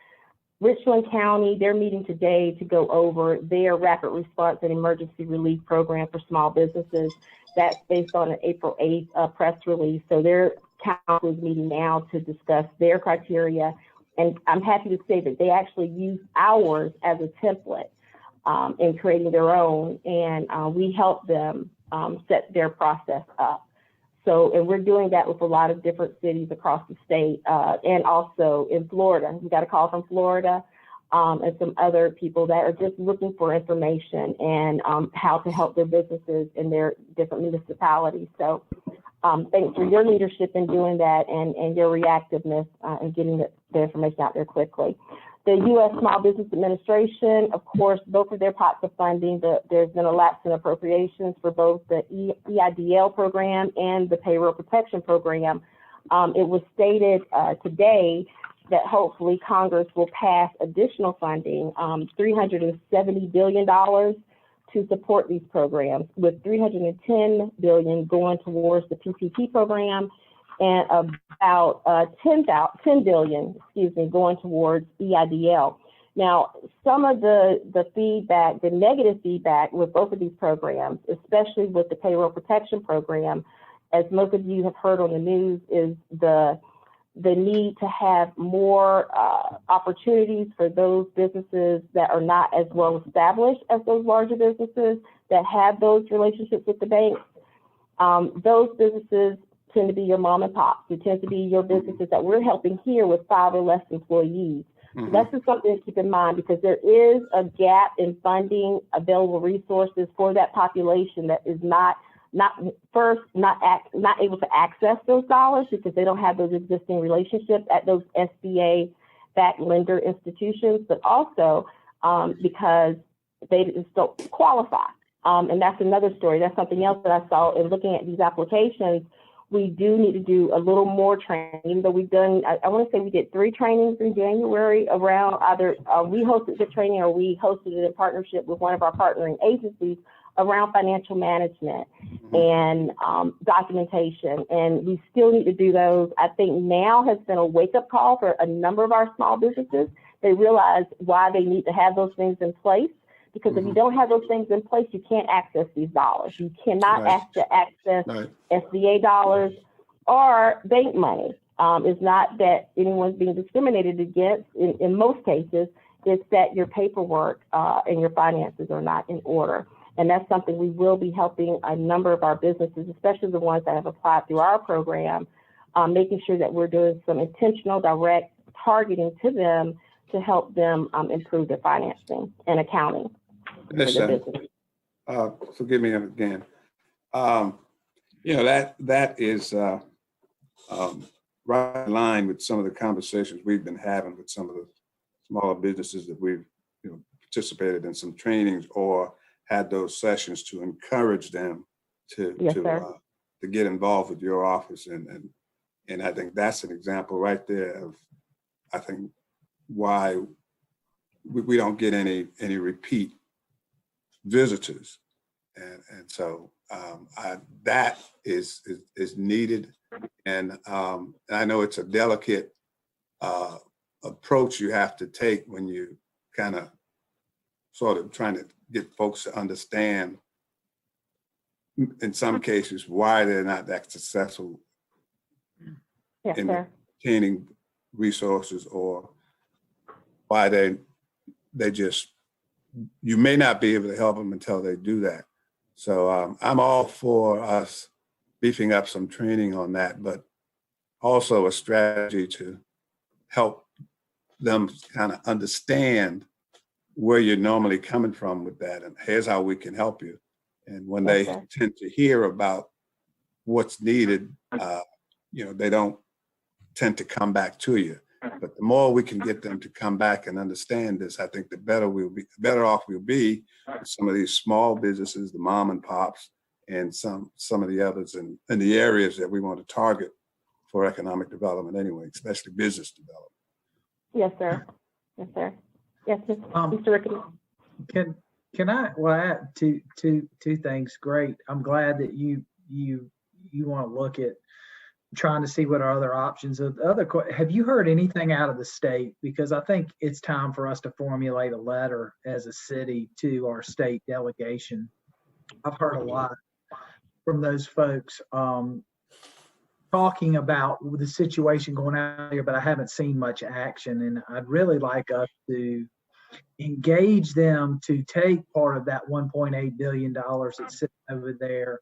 J: Richland County, they're meeting today to go over their rapid response and emergency relief program for small businesses. That's based on an April 8th press release. So their council is meeting now to discuss their criteria. And I'm happy to say that they actually use ours as a template in creating their own. And we help them set their process up. So, and we're doing that with a lot of different cities across the state and also in Florida. We got a call from Florida and some other people that are just looking for information and how to help their businesses in their different municipalities. So thanks for your leadership in doing that and your reactiveness in getting the information out there quickly. The U.S. Small Business Administration, of course, both of their pots of funding, there's been a lapse in appropriations for both the EIDL program and the Payroll Protection Program. It was stated today that hopefully Congress will pass additional funding, $370 billion to support these programs, with $310 billion going towards the PPP program and about $10 billion, going towards EIDL. Now, some of the feedback, the negative feedback with both of these programs, especially with the Payroll Protection Program, as most of you have heard on the news, is the need to have more opportunities for those businesses that are not as well established as those larger businesses that have those relationships with the banks. Those businesses tend to be your mom and pops. It tends to be your businesses that we're helping here with 5 or less employees. Mm-hmm. So that's just something to keep in mind, because there is a gap in funding available resources for that population that is not able to access those dollars because they don't have those existing relationships at those SBA-backed lender institutions, but also because they just don't qualify. And that's another story. That's something else that I saw in looking at these applications, We do need to do a little more training, but we've done, I want to say we did 3 trainings in January around either we hosted the training or we hosted it in partnership with one of our partnering agencies around financial management and documentation. And we still need to do those. I think now has been a wake-up call for a number of our small businesses. They realize why they need to have those things in place. Because if you don't have those things in place, you can't access these dollars. You cannot access SBA dollars or bank money. It's not that anyone's being discriminated against. In most cases, it's that your paperwork and your finances are not in order. And that's something we will be helping a number of our businesses, especially the ones that have applied through our program, making sure that we're doing some intentional, direct targeting to them to help them improve their financing and accounting.
D: Listen, forgive me again. You know, that is right in line with some of the conversations we've been having with some of the smaller businesses that we've participated in some trainings or had those sessions to encourage them to get involved with your office, and I think that's an example right there of I think why we don't get any repeat visitors, and so that is needed, and I know it's a delicate approach you have to take when you kind of sort of trying to get folks to understand in some cases why they're not that successful in obtaining resources, or why they just, you may not be able to help them until they do that. So I'm all for us beefing up some training on that, but also a strategy to help them kind of understand where you're normally coming from with that, and here's how we can help you. And when they tend to hear about what's needed, they don't tend to come back to you. But the more we can get them to come back and understand this, I think the better off we'll be with some of these small businesses, the mom and pops, and some of the others in the areas that we want to target for economic development anyway, especially business development.
J: Yes, sir. Yes, sir. Yes, Mr. Rickey.
H: Can I add two things? Great. I'm glad that you want to look at trying to see what are other options. Have you heard anything out of the state? Because I think it's time for us to formulate a letter as a city to our state delegation. I've heard a lot from those folks talking about the situation going on here, but I haven't seen much action. And I'd really like us to engage them to take part of that $1.8 billion that's sitting over there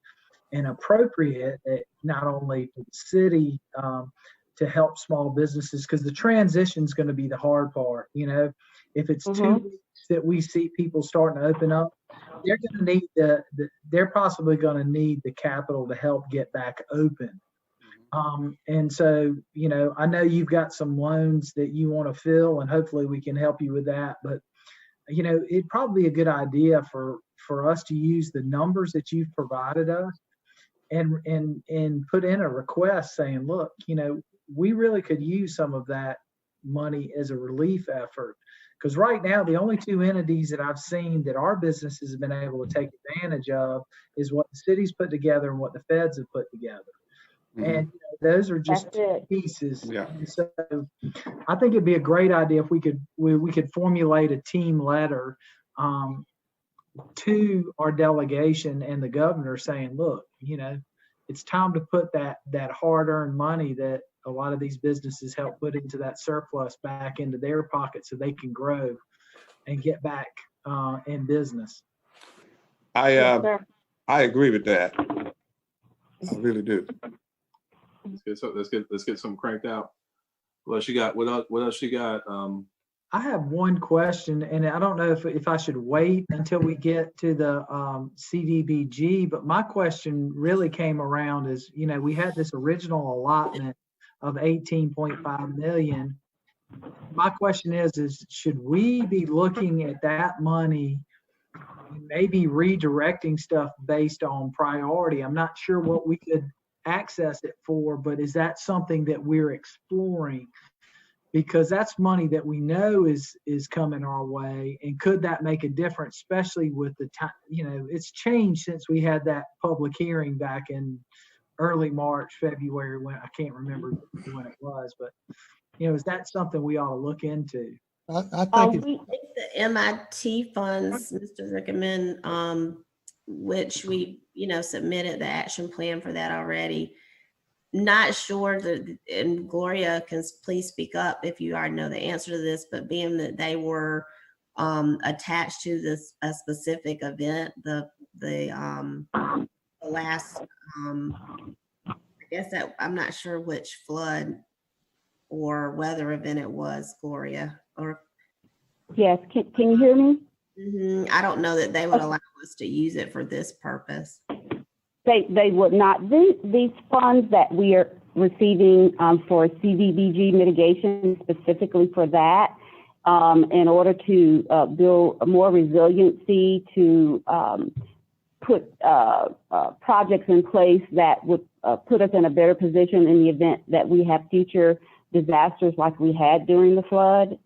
H: and appropriate it not only to the city to help small businesses, because the transition is going to be the hard part. If it's 2 weeks that we see people starting to open up, they're going to need they're possibly going to need the capital to help get back open. And so, I know you've got some loans that you want to fill, and hopefully we can help you with that. But, it'd probably be a good idea for us to use the numbers that you've provided us and put in a request saying, look, we really could use some of that money as a relief effort. Because right now, the only 2 entities that I've seen that our businesses have been able to take advantage of is what the city's put together and what the feds have put together. And those are just 2 pieces. Yeah. And so I think it'd be a great idea if we could formulate a team letter to our delegation and the governor saying, look, it's time to put that hard-earned money that a lot of these businesses help put into that surplus back into their pocket so they can grow and get back in business.
D: I agree with that. I really do.
I: Let's get something cranked out. What else you got? What else you got?
H: I have one question, and I don't know if I should wait until we get to the CDBG, but my question really came around is, we had this original allotment of 18.5 million. My question is should we be looking at that money, maybe redirecting stuff based on priority? I'm not sure what we could access it for, but is that something that we're exploring? Because that's money that we know is coming our way, and could that make a difference, especially with the time, it's changed since we had that public hearing back in early March, February, when I can't remember when it was, but is that something we ought to look into?
E: I think
B: We think the MIT funds, Mr. Rickerman, which we, submitted the action plan for that already. Not sure that, and Gloria can please speak up if you already know the answer to this, but being that they were attached to a specific event, the last, I guess that I'm not sure which flood or weather event it was, Gloria, or.
J: Yes, can you hear me?
B: I don't know that they would allow us to use it for this purpose.
J: They would not. These funds that we are receiving for CDBG mitigation, specifically for that, in order to build more resiliency, to put projects in place that would put us in a better position in the event that we have future disasters like we had during the flood.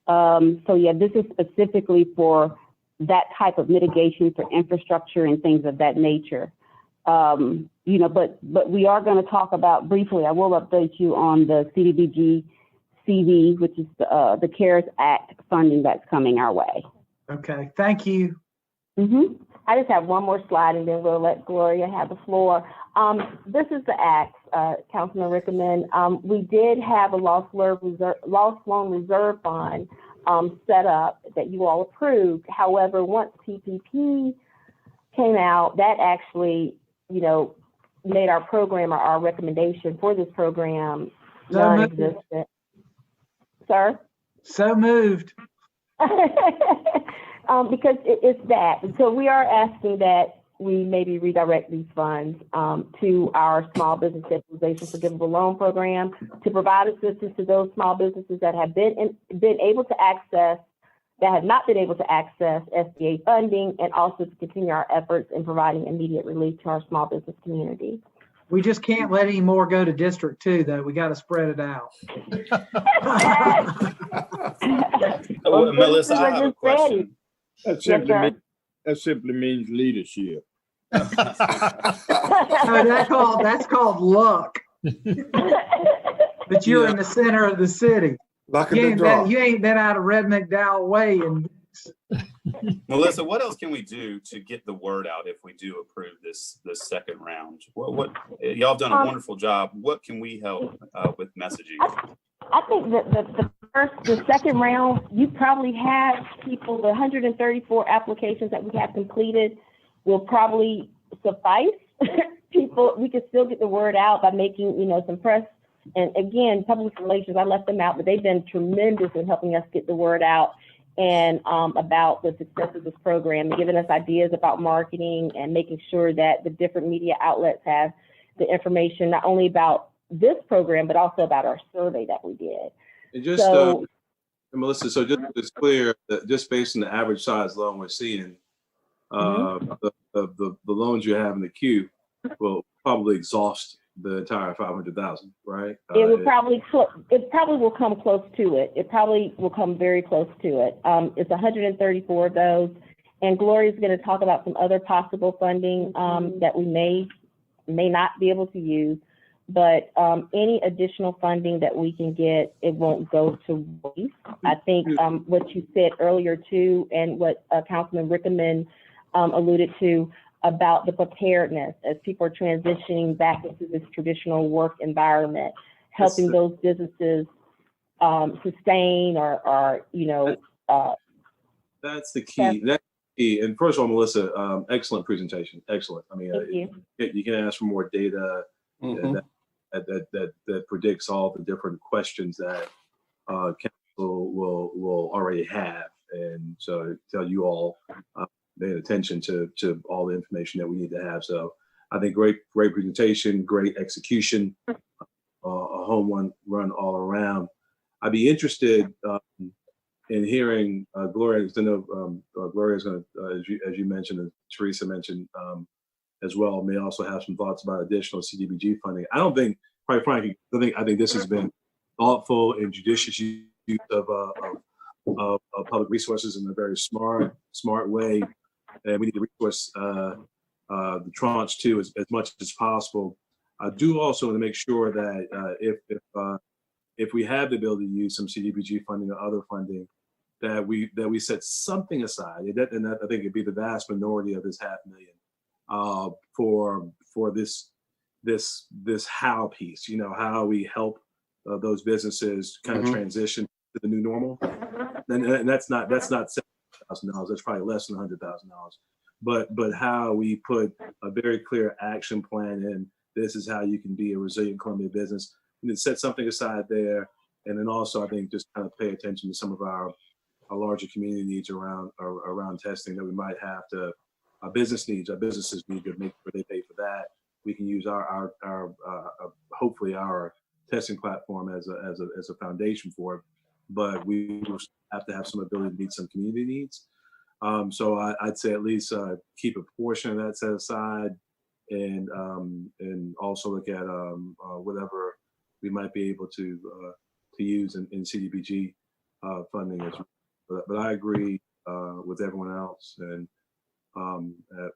J: So yeah, this is specifically for that type of mitigation for infrastructure and things of that nature. But we are going to talk about briefly, I will update you on the CDBG CV, which is the CARES Act funding that's coming our way.
H: Okay, thank you.
J: I just have one more slide and then we'll let Gloria have the floor. This is the act, Councilman Rickerman. We did have a loss loan reserve fund set up that you all approved. However, once PPP came out, that actually, made our program or our recommendation for this program non-existent. Sir?
H: So moved.
J: Because it's that. So we are asking that we maybe redirect these funds to our small business stabilization forgivable loan program to provide assistance to those small businesses that have been able to access, that have not been able to access SBA funding, and also to continue our efforts in providing immediate relief to our small business community.
H: We just can't let any more go to District 2, though. We got to spread it out.
K: Melissa, I have a question.
F: That simply means leadership.
H: No, that's called luck. But you're in the center of the city. You ain't been out of Red McDowell Way. And
K: Melissa, what else can we do to get the word out if we do approve this second round? What y'all have done a wonderful job. What can we help with messaging?
J: I think that the second round, you probably have people, the 134 applications that we have completed will probably suffice. People, we can still get the word out by making, some press. And again, public relations, I left them out, but they've been tremendous in helping us get the word out and about the success of this program and giving us ideas about marketing and making sure that the different media outlets have the information, not only about this program, but also about our survey that we did.
I: And just, Melissa, so just it's clear that just based on the average size loan we're seeing, the loans you have in the queue will probably exhaust the entire 500,000, right?
J: It will probably will come close to it. It probably will come very close to it. It's 134 of those, and Gloria's going to talk about some other possible funding that we may not be able to use. But any additional funding that we can get, it won't go to waste. I think what you said earlier too, and what Councilman Rickerman alluded to about the preparedness as people are transitioning back into this traditional work environment, helping those businesses sustain or
I: that's the key. That's the key. And first of all, Melissa, excellent presentation. Excellent. I mean, you can ask for more data. That predicts all the different questions that council will already have, and so tell you all pay attention to all the information that we need to have. So I think great presentation, great execution, a home run all around. I'd be interested in hearing Gloria. I know Gloria is going to, as you mentioned, and Teresa mentioned, as well may also have some thoughts about additional CDBG funding. I don't think, quite frankly, I think this has been thoughtful and judicious use of public resources in a very smart way, and we need to resource the tranche 2 as much as possible. I do also want to make sure that if we have the ability to use some CDBG funding or other funding, that we set something aside, and that I think it'd be the vast minority of this $500,000 for this how piece. You know, how we help those businesses kind of transition to the new normal, and that's not $7,000. That's probably less than $100,000. But how we put a very clear action plan in. This is how you can be a resilient Columbia business. And then set something aside there, and then also I think just kind of pay attention to some of our larger community needs around testing that we might have to. Our businesses need to make sure they pay for that. We can use our hopefully our testing platform as a foundation for it, but we will have to have some ability to meet some community needs. So I'd say at least keep a portion of that set aside, and also look at whatever we might be able to use in CDBG funding as well. But I agree with everyone else, and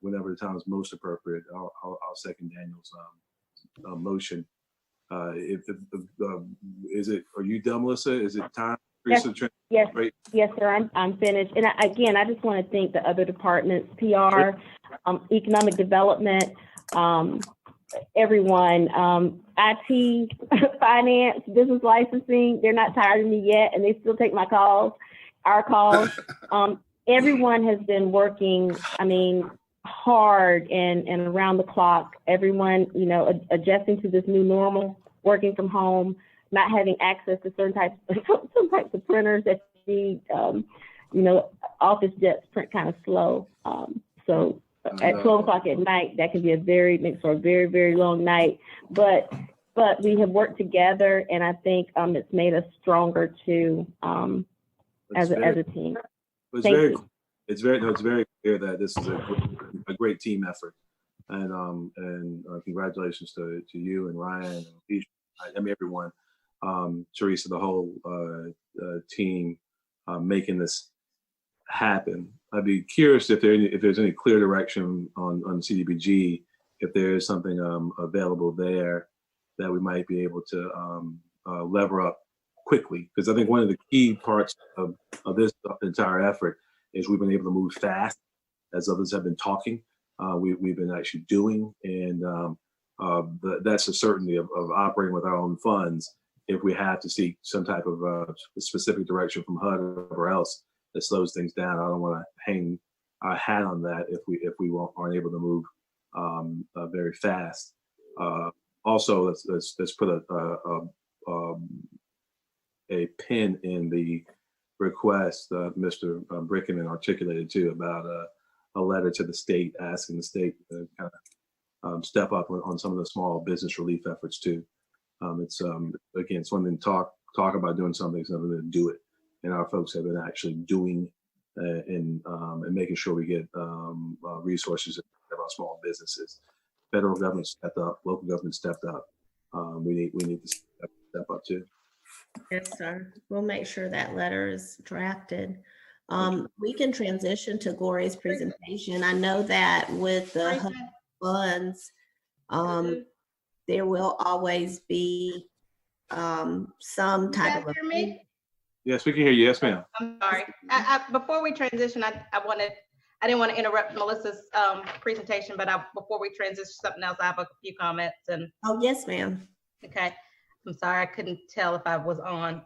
I: whenever the time is most appropriate, I'll second Daniel's motion. Is it? Are you done, Melissa? Is it time?
J: Yes, yes, sir. I'm finished. And again, I just want to thank the other departments, PR, economic development, everyone, IT, finance, business licensing. They're not tired of me yet, and they still take my calls, our calls. Everyone has been working, hard and around the clock. Everyone, adjusting to this new normal, working from home, not having access to some types of printers that you need, office jets print kind of slow. So at 12 o'clock at night, that can be makes for a very, very long night. But we have worked together, and I think it's made us stronger too as a team.
I: It's very clear that this is a great team effort, and congratulations to you and Ryan and everyone, Teresa, the whole team making this happen. I'd be curious if there's any clear direction on CDBG, if there is something available there that we might be able to lever up quickly, because I think one of the key parts of this entire effort is we've been able to move fast, as others have been talking. We've been actually doing, and that's a certainty of operating with our own funds. If we have to seek some type of specific direction from HUD or whatever else that slows things down, I don't want to hang our hat on that if we aren't able to move very fast. Also, let's put a pin in the request Mr. Brickaman articulated too, about a letter to the state, asking the state to kind of step up on some of the small business relief efforts too. It's again, it's one thing to talk about doing something, it's another thing to do it. And our folks have been actually doing and making sure we get resources of our small businesses. Federal government stepped up, local government stepped up. We need to step up too.
B: Yes, sir. We'll make sure that letter is drafted. We can transition to Gloria's presentation. I know that with the HUD funds, there will always be some type of.
I: Yes, we can hear you. Yes, ma'am.
L: I'm sorry. Before we transition, I didn't want to interrupt Melissa's presentation, but before we transition to something else, I have a few comments. And
B: oh, yes, ma'am.
L: Okay. I'm sorry, I couldn't tell if I was on.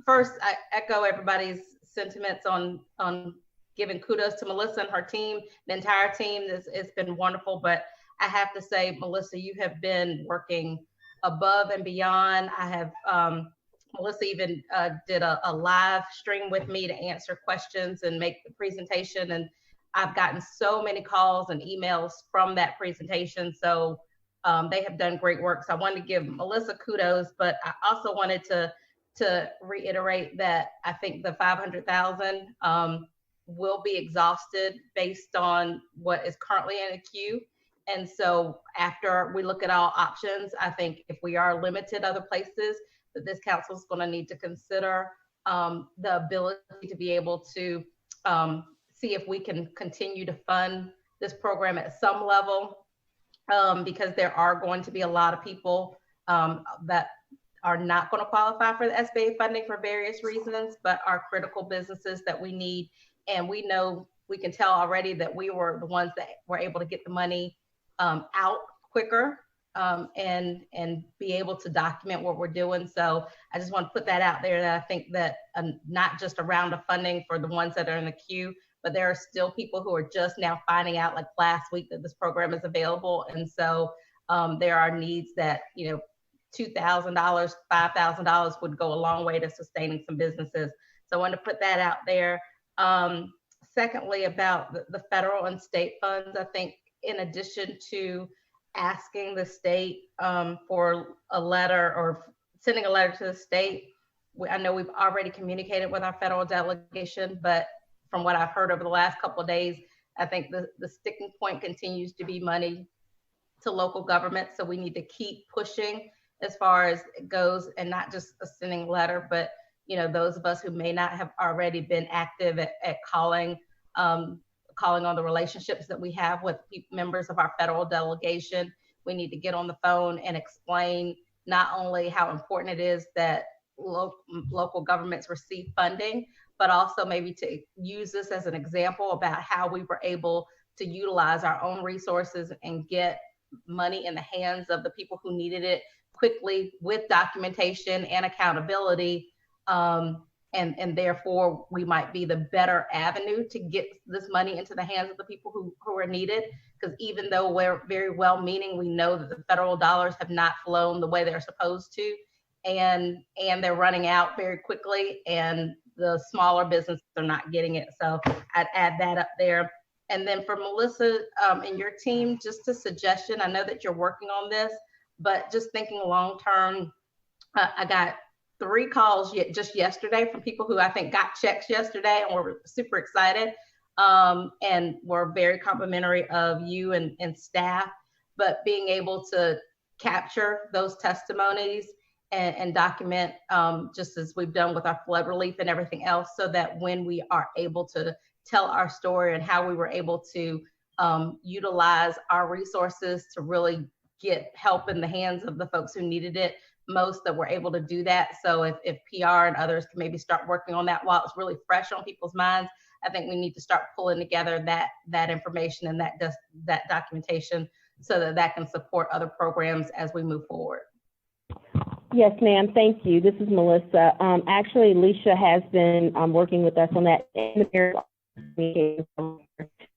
L: First, I echo everybody's sentiments on giving kudos to Melissa and her team, the entire team. It's been wonderful, but I have to say, Melissa, you have been working above and beyond. I have, Melissa even did a live stream with me to answer questions and make the presentation. And I've gotten so many calls and emails from that presentation. So they have done great work. So I wanted to give Melissa kudos, but I also wanted to reiterate that I think the 500,000 will be exhausted based on what is currently in a queue. And so after we look at all options, I think if we are limited other places, that this council is going to need to consider the ability to be able to see if we can continue to fund this program at some level, because there are going to be a lot of people that are not going to qualify for the SBA funding for various reasons, but are critical businesses that we need. And we know, we can tell already that we were the ones that were able to get the money out quicker and be able to document what we're doing. So I just want to put that out there, that I think that not just a round of funding for the ones that are in the queue, but there are still people who are just now finding out, like last week, that this program is available. And so there are needs that, you know, $2,000, $5,000 would go a long way to sustaining some businesses. So I wanted to put that out there. Secondly, about the federal and state funds, I think in addition to asking the state for a letter or sending a letter to the state, I know we've already communicated with our federal delegation, but from what I've heard over the last couple of days, I think the sticking point continues to be money to local government. So we need to keep pushing as far as it goes, and not just a sending letter, but you know, those of us who may not have already been active at calling on the relationships that we have with members of our federal delegation. We need to get on the phone and explain not only how important it is that local governments receive funding, but also maybe to use this as an example about how we were able to utilize our own resources and get money in the hands of the people who needed it quickly, with documentation and accountability. And therefore we might be the better avenue to get this money into the hands of the people who are needed. Because even though we're very well-meaning, we know that the federal dollars have not flown the way they're supposed to, and they're running out very quickly, and the smaller businesses are not getting it. So I'd add that up there. And then for Melissa and your team, just a suggestion. I know that you're working on this, but just thinking long-term, I got 3 calls just yesterday from people who I think got checks yesterday and were super excited and were very complimentary of you and staff. But being able to capture those testimonies and document, just as we've done with our flood relief and everything else, so that when we are able to tell our story and how we were able to utilize our resources to really get help in the hands of the folks who needed it most, that we're able to do that. So if PR and others can maybe start working on that while it's really fresh on people's minds, I think we need to start pulling together that information and that documentation so that can support other programs as we move forward.
J: Yes, ma'am. Thank you. This is Melissa. Actually, Alicia has been working with us on that.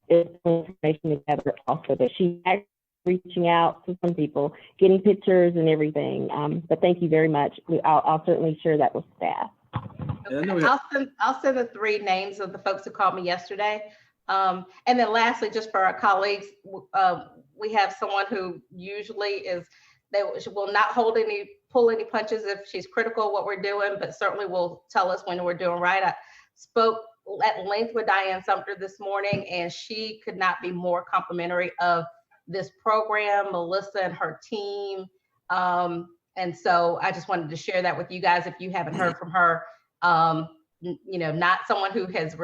J: Information together also, but she's actually reaching out to some people, getting pictures and everything. But thank you very much. I'll certainly share that with staff.
L: Okay. I'll send the 3 names of the folks who called me yesterday. And then lastly, just for our colleagues, we have someone who usually will not pull any punches if she's critical of what we're doing, but certainly will tell us when we're doing right. I spoke at length with Diane Sumter this morning, and she could not be more complimentary of this program, Melissa and her team. And so I just wanted to share that with you guys if you haven't heard from her. You know, not someone who has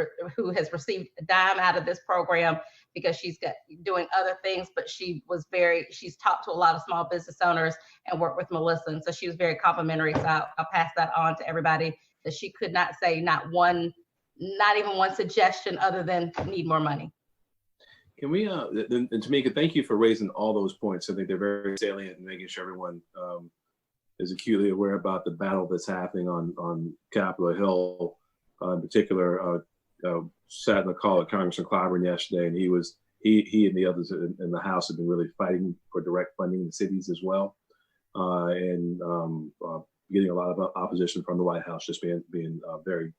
L: received a dime out of this program because she's doing other things, but she's talked to a lot of small business owners and worked with Melissa. And so she was very complimentary. So I'll pass that on to everybody, that she could not say not even one suggestion other than need more money.
I: Can we, and Tamika, thank you for raising all those points. I think they're very salient and making sure everyone is acutely aware about the battle that's happening on Capitol Hill. In particular, sat in the call at Congressman Clyburn yesterday, and he and the others in the House have been really fighting for direct funding in the cities as well, and getting a lot of opposition from the White House, just being very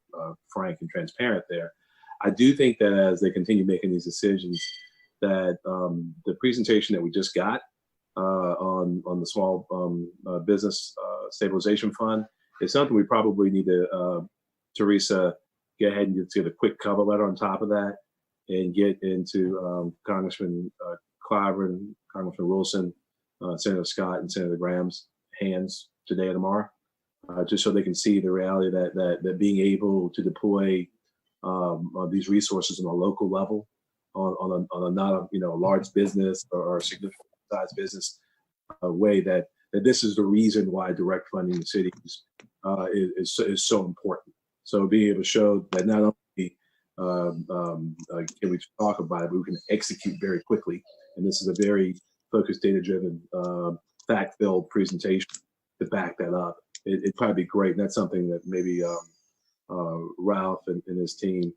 I: frank and transparent there. I do think that as they continue making these decisions, that the presentation that we just got on the small business stabilization fund is something we probably need to, Teresa, get ahead and get a quick cover letter on top of that and get into Congressman Clyburn, Congressman Wilson, Senator Scott, and Senator Graham's hands today and tomorrow, just so they can see the reality that being able to deploy these resources on a local level, on a not a large business or significant size business way, that this is the reason why direct funding the cities is so important. So being able to show that not only can we talk about it, but we can execute very quickly. And this is a very focused, data-driven, fact-filled presentation to back that up. It'd probably be great. And that's something that maybe Ralph and his team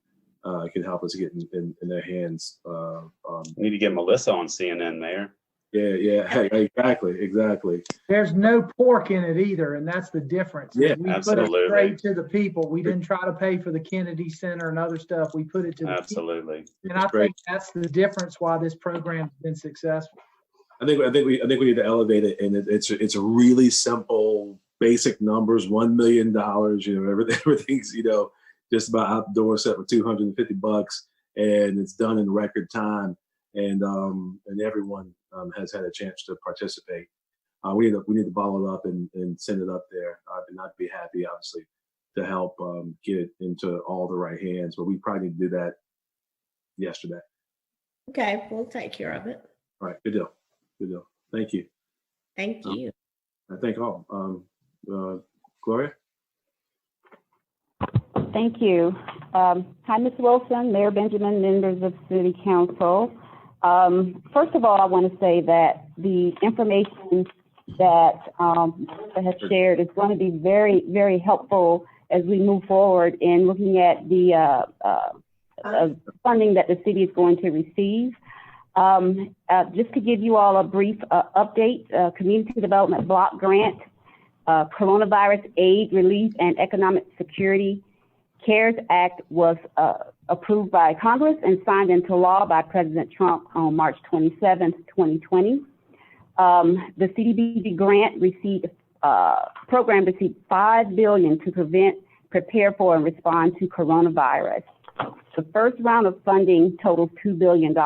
I: can help us get in their hands.
K: We need to get Melissa on CNN, Mayor.
I: Yeah, exactly.
H: There's no pork in it either, and that's the difference.
I: Yeah,
H: we
K: absolutely.
H: put it straight to the people. We didn't try to pay for the Kennedy Center and other stuff. We put it to the
K: Absolutely.
H: people. And I think that's the difference why this program's been successful.
I: I think we need to elevate it, and it's a really simple, basic numbers. $1 million. Everything's just about out the door, set for $250, and it's done in record time. And everyone has had a chance to participate. We need to bottle it up and send it up there. I'd be happy, obviously, to help get it into all the right hands. But we probably need to do that yesterday.
B: Okay, we'll take care of it.
I: All right, good deal. Thank you.
B: Thank you.
I: I thank all. Gloria?
C: Thank you. Hi, Ms. Wilson, Mayor Benjamin, members of City Council. First of all, I want to say that the information that Melissa has shared is going to be very, very helpful as we move forward in looking at the funding that the city is going to receive. Just to give you all a brief update, Community Development Block Grant, Coronavirus Aid, Relief, and Economic Security CARES Act was approved by Congress and signed into law by President Trump on March 27th, 2020. The CDBG grant program received $5 billion to prepare for, and respond to coronavirus. The first round of funding totals $2 billion,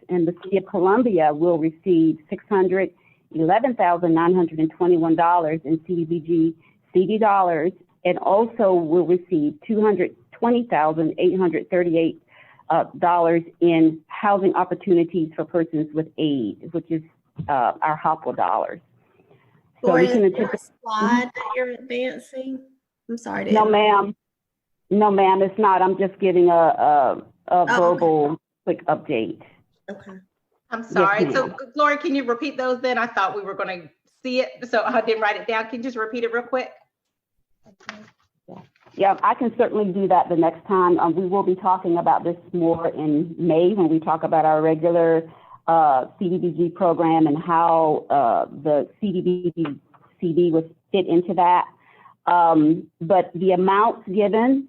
C: and the City of Columbia will receive $611,921 in CDBG CD dollars, and also will receive $220,838 in housing opportunities for persons with AIDS, which is our HOPWA dollars. So we can anticipate.
B: Slide that you're advancing. I'm sorry.
C: No, ma'am. No, ma'am, it's not. I'm just giving a verbal quick update.
B: Okay.
L: I'm sorry.
C: Yes,
L: So, Gloria, can you repeat those then? I thought we were going to see it, so I didn't write it down. Can you just repeat it real quick?
C: Yeah, I can certainly do that the next time. We will be talking about this more in May when we talk about our regular CDBG program and how the CDBG CD was fit into that. But the amount given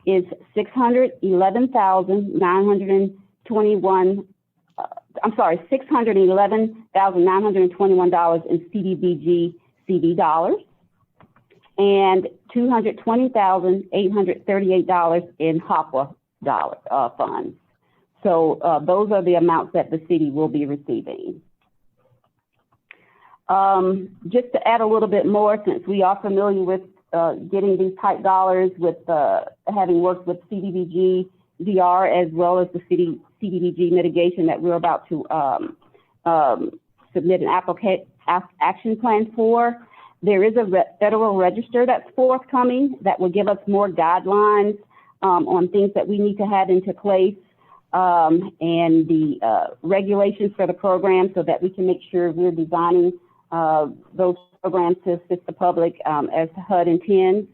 C: is $611,921 in CDBG CD dollars and $220,838 in HOPWA funds. So those are the amounts that the city will be receiving. Just to add a little bit more, since we are familiar with getting these type dollars with having worked with CDBG DR as well as the CDBG mitigation that we're about to submit an action plan for. There is a federal register that's forthcoming that will give us more guidelines on things that we need to have into place and the regulations for the program, so that we can make sure we're designing those programs to assist the public as HUD intends.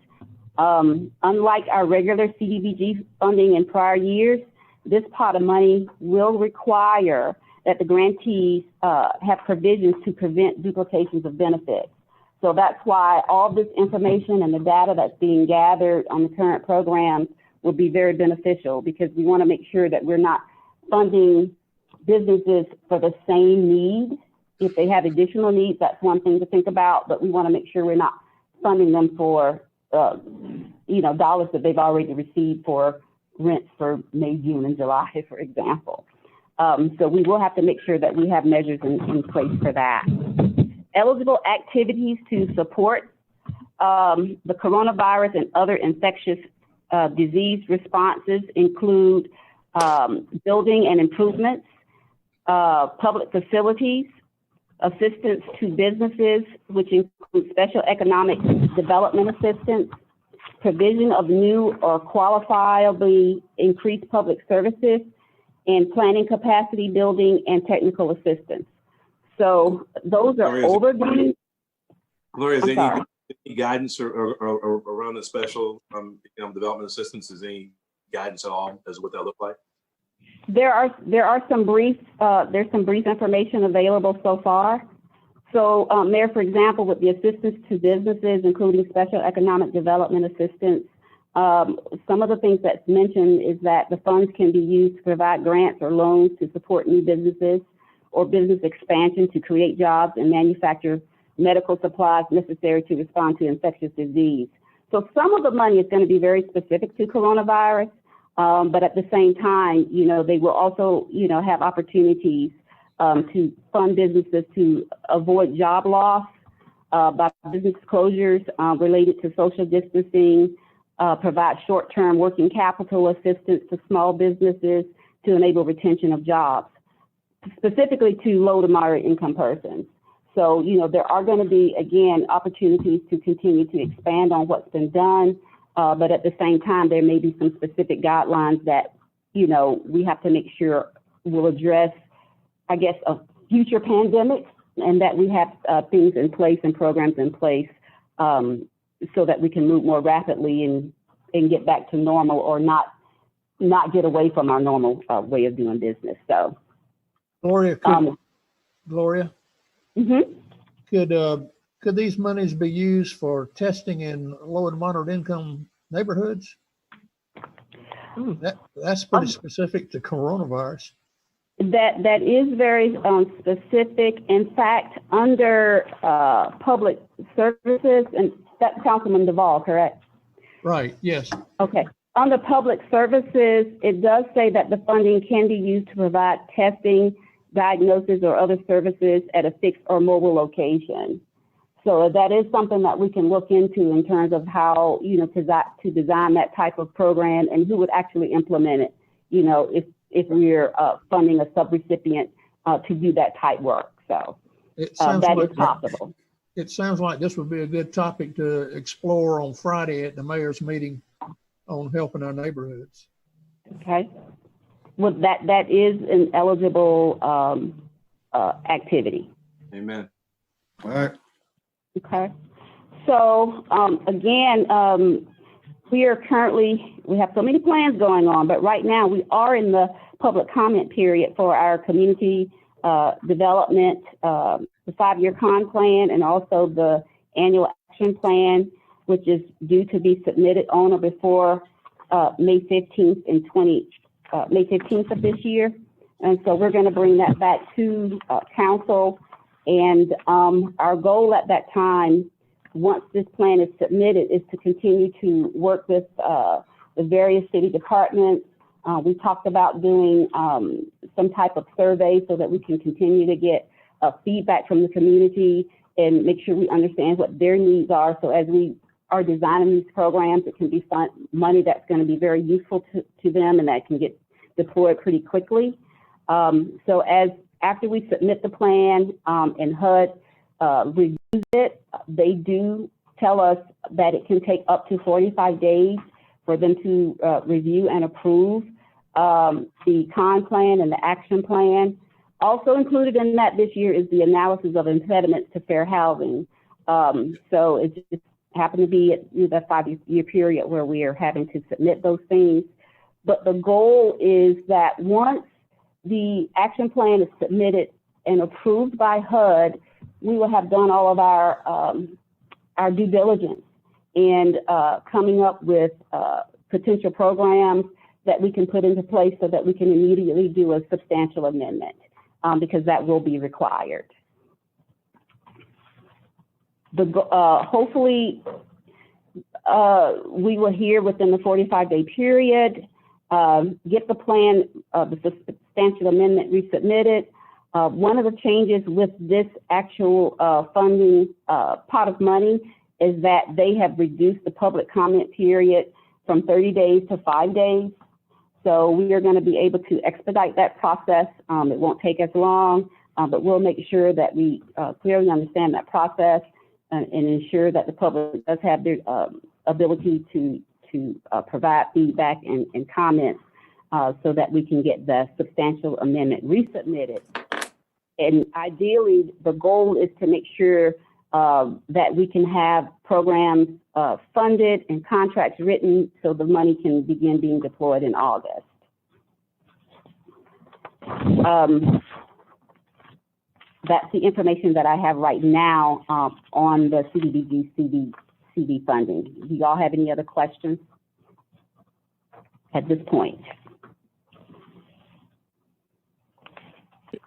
C: Unlike our regular CDBG funding in prior years, this pot of money will require that the grantees have provisions to prevent duplications of benefits. So that's why all this information and the data that's being gathered on the current programs will be very beneficial, because we want to make sure that we're not funding businesses for the same need. If they have additional needs, that's one thing to think about, but we want to make sure we're not funding them for, dollars that they've already received for rents for May, June, and July, for example.
J: So we will have to make sure that we have measures in place for that. Eligible activities to support the coronavirus and other infectious disease responses include building and improvements, public facilities, assistance to businesses, which include special economic development assistance, provision of new or qualifiably increased public services, and planning capacity building and technical assistance. So those are overviews.
I: Gloria, is
J: I'm
I: any
J: sorry.
I: guidance or around the special development assistance? Is any guidance at all as what that look like?
J: There are some brief there's some brief information available so far. So Mayor, for example, with the assistance to businesses, including special economic development assistance, some of the things that's mentioned is that the funds can be used to provide grants or loans to support new businesses or business expansion to create jobs and manufacture medical supplies necessary to respond to infectious disease. So some of the money is going to be very specific to coronavirus, but at the same time, they will also, have opportunities to fund businesses to avoid job loss by business closures related to social distancing, provide short-term working capital assistance to small businesses to enable retention of jobs, specifically to low to moderate income persons. So, there are going to be, again, opportunities to continue to expand on what's been done, but at the same time, there may be some specific guidelines that, we have to make sure will address, I guess, a future pandemic, and that we have things in place and programs in place so that we can move more rapidly and get back to normal, or not get away from our normal way of doing business. So,
E: Gloria, Gloria, could these monies be used for testing in low and moderate income neighborhoods? That's pretty specific to coronavirus.
J: That is very specific. In fact, under public services, and that's Councilman Duvall, correct?
E: Right, yes.
J: Okay. On the public services, it does say that the funding can be used to provide testing, diagnosis, or other services at a fixed or mobile location. So that is something that we can look into in terms of how, to design that type of program and who would actually implement it, if we're funding a subrecipient to do that type work. So that is possible.
E: It sounds like this would be a good topic to explore on Friday at the mayor's meeting on helping our neighborhoods.
J: Okay. Well, that is an eligible activity.
I: Amen.
D: All right.
J: Okay. So again, we have so many plans going on, but right now we are in the public comment period for our community development, the 5-year con plan, and also the annual action plan, which is due to be submitted on or before May 15th of this year. And so we're going to bring that back to council. And our goal at that time, once this plan is submitted, is to continue to work with the various city departments. We talked about doing some type of survey so that we can continue to get feedback from the community and make sure we understand what their needs are. So as we are designing these programs, it can be money that's going to be very useful to them and that can get deployed pretty quickly. So after we submit the plan and HUD reviews it, they do tell us that it can take up to 45 days for them to review and approve the con plan and the action plan. Also included in that this year is the analysis of impediments to fair housing. So it just happened to be at that 5-year period where we are having to submit those things. But the goal is that once the action plan is submitted and approved by HUD, we will have done all of our due diligence and coming up with potential programs that we can put into place so that we can immediately do a substantial amendment because that will be required. Hopefully we will hear within the 45-day period. get the plan, the substantial amendment resubmitted. One of the changes with this actual funding pot of money is that they have reduced the public comment period from 30 days to 5 days. So we are going to be able to expedite that process. It won't take as long, but we'll make sure that we clearly understand that process and ensure that the public does have their ability to provide feedback and comments so that we can get the substantial amendment resubmitted. And ideally, the goal is to make sure that we can have programs funded and contracts written so the money can begin being deployed in August. That's the information that I have right now on the CDBG CD funding. Do y'all have any other questions at this point?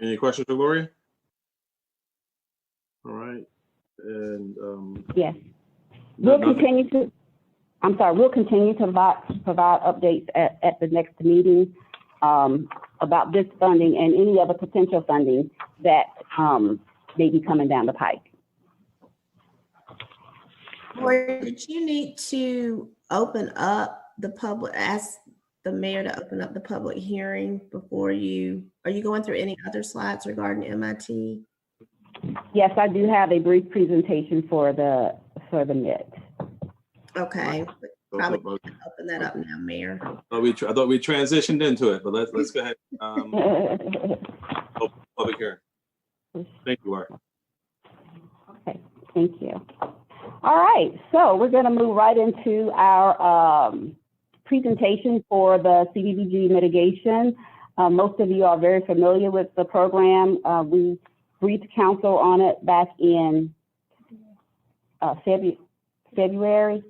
I: Any questions for Gloria? All right. And
J: yes, we'll continue to. I'm sorry. We'll continue to provide updates at the next meeting about this funding and any other potential funding that may be coming down the pike.
B: Or did you need to open up the public? Ask the mayor to open up the public hearing before you. Are you going through any other slides regarding MIT?
J: Yes, I do have a brief presentation for the MIT.
B: Okay, probably open that up now, Mayor.
I: I thought we transitioned into it, but let's go ahead. Public hearing. Thank you, Art.
J: Okay, thank you. All right, so we're going to move right into our presentation for the CDBG mitigation. Most of you are very familiar with the program. We briefed council on it back in February.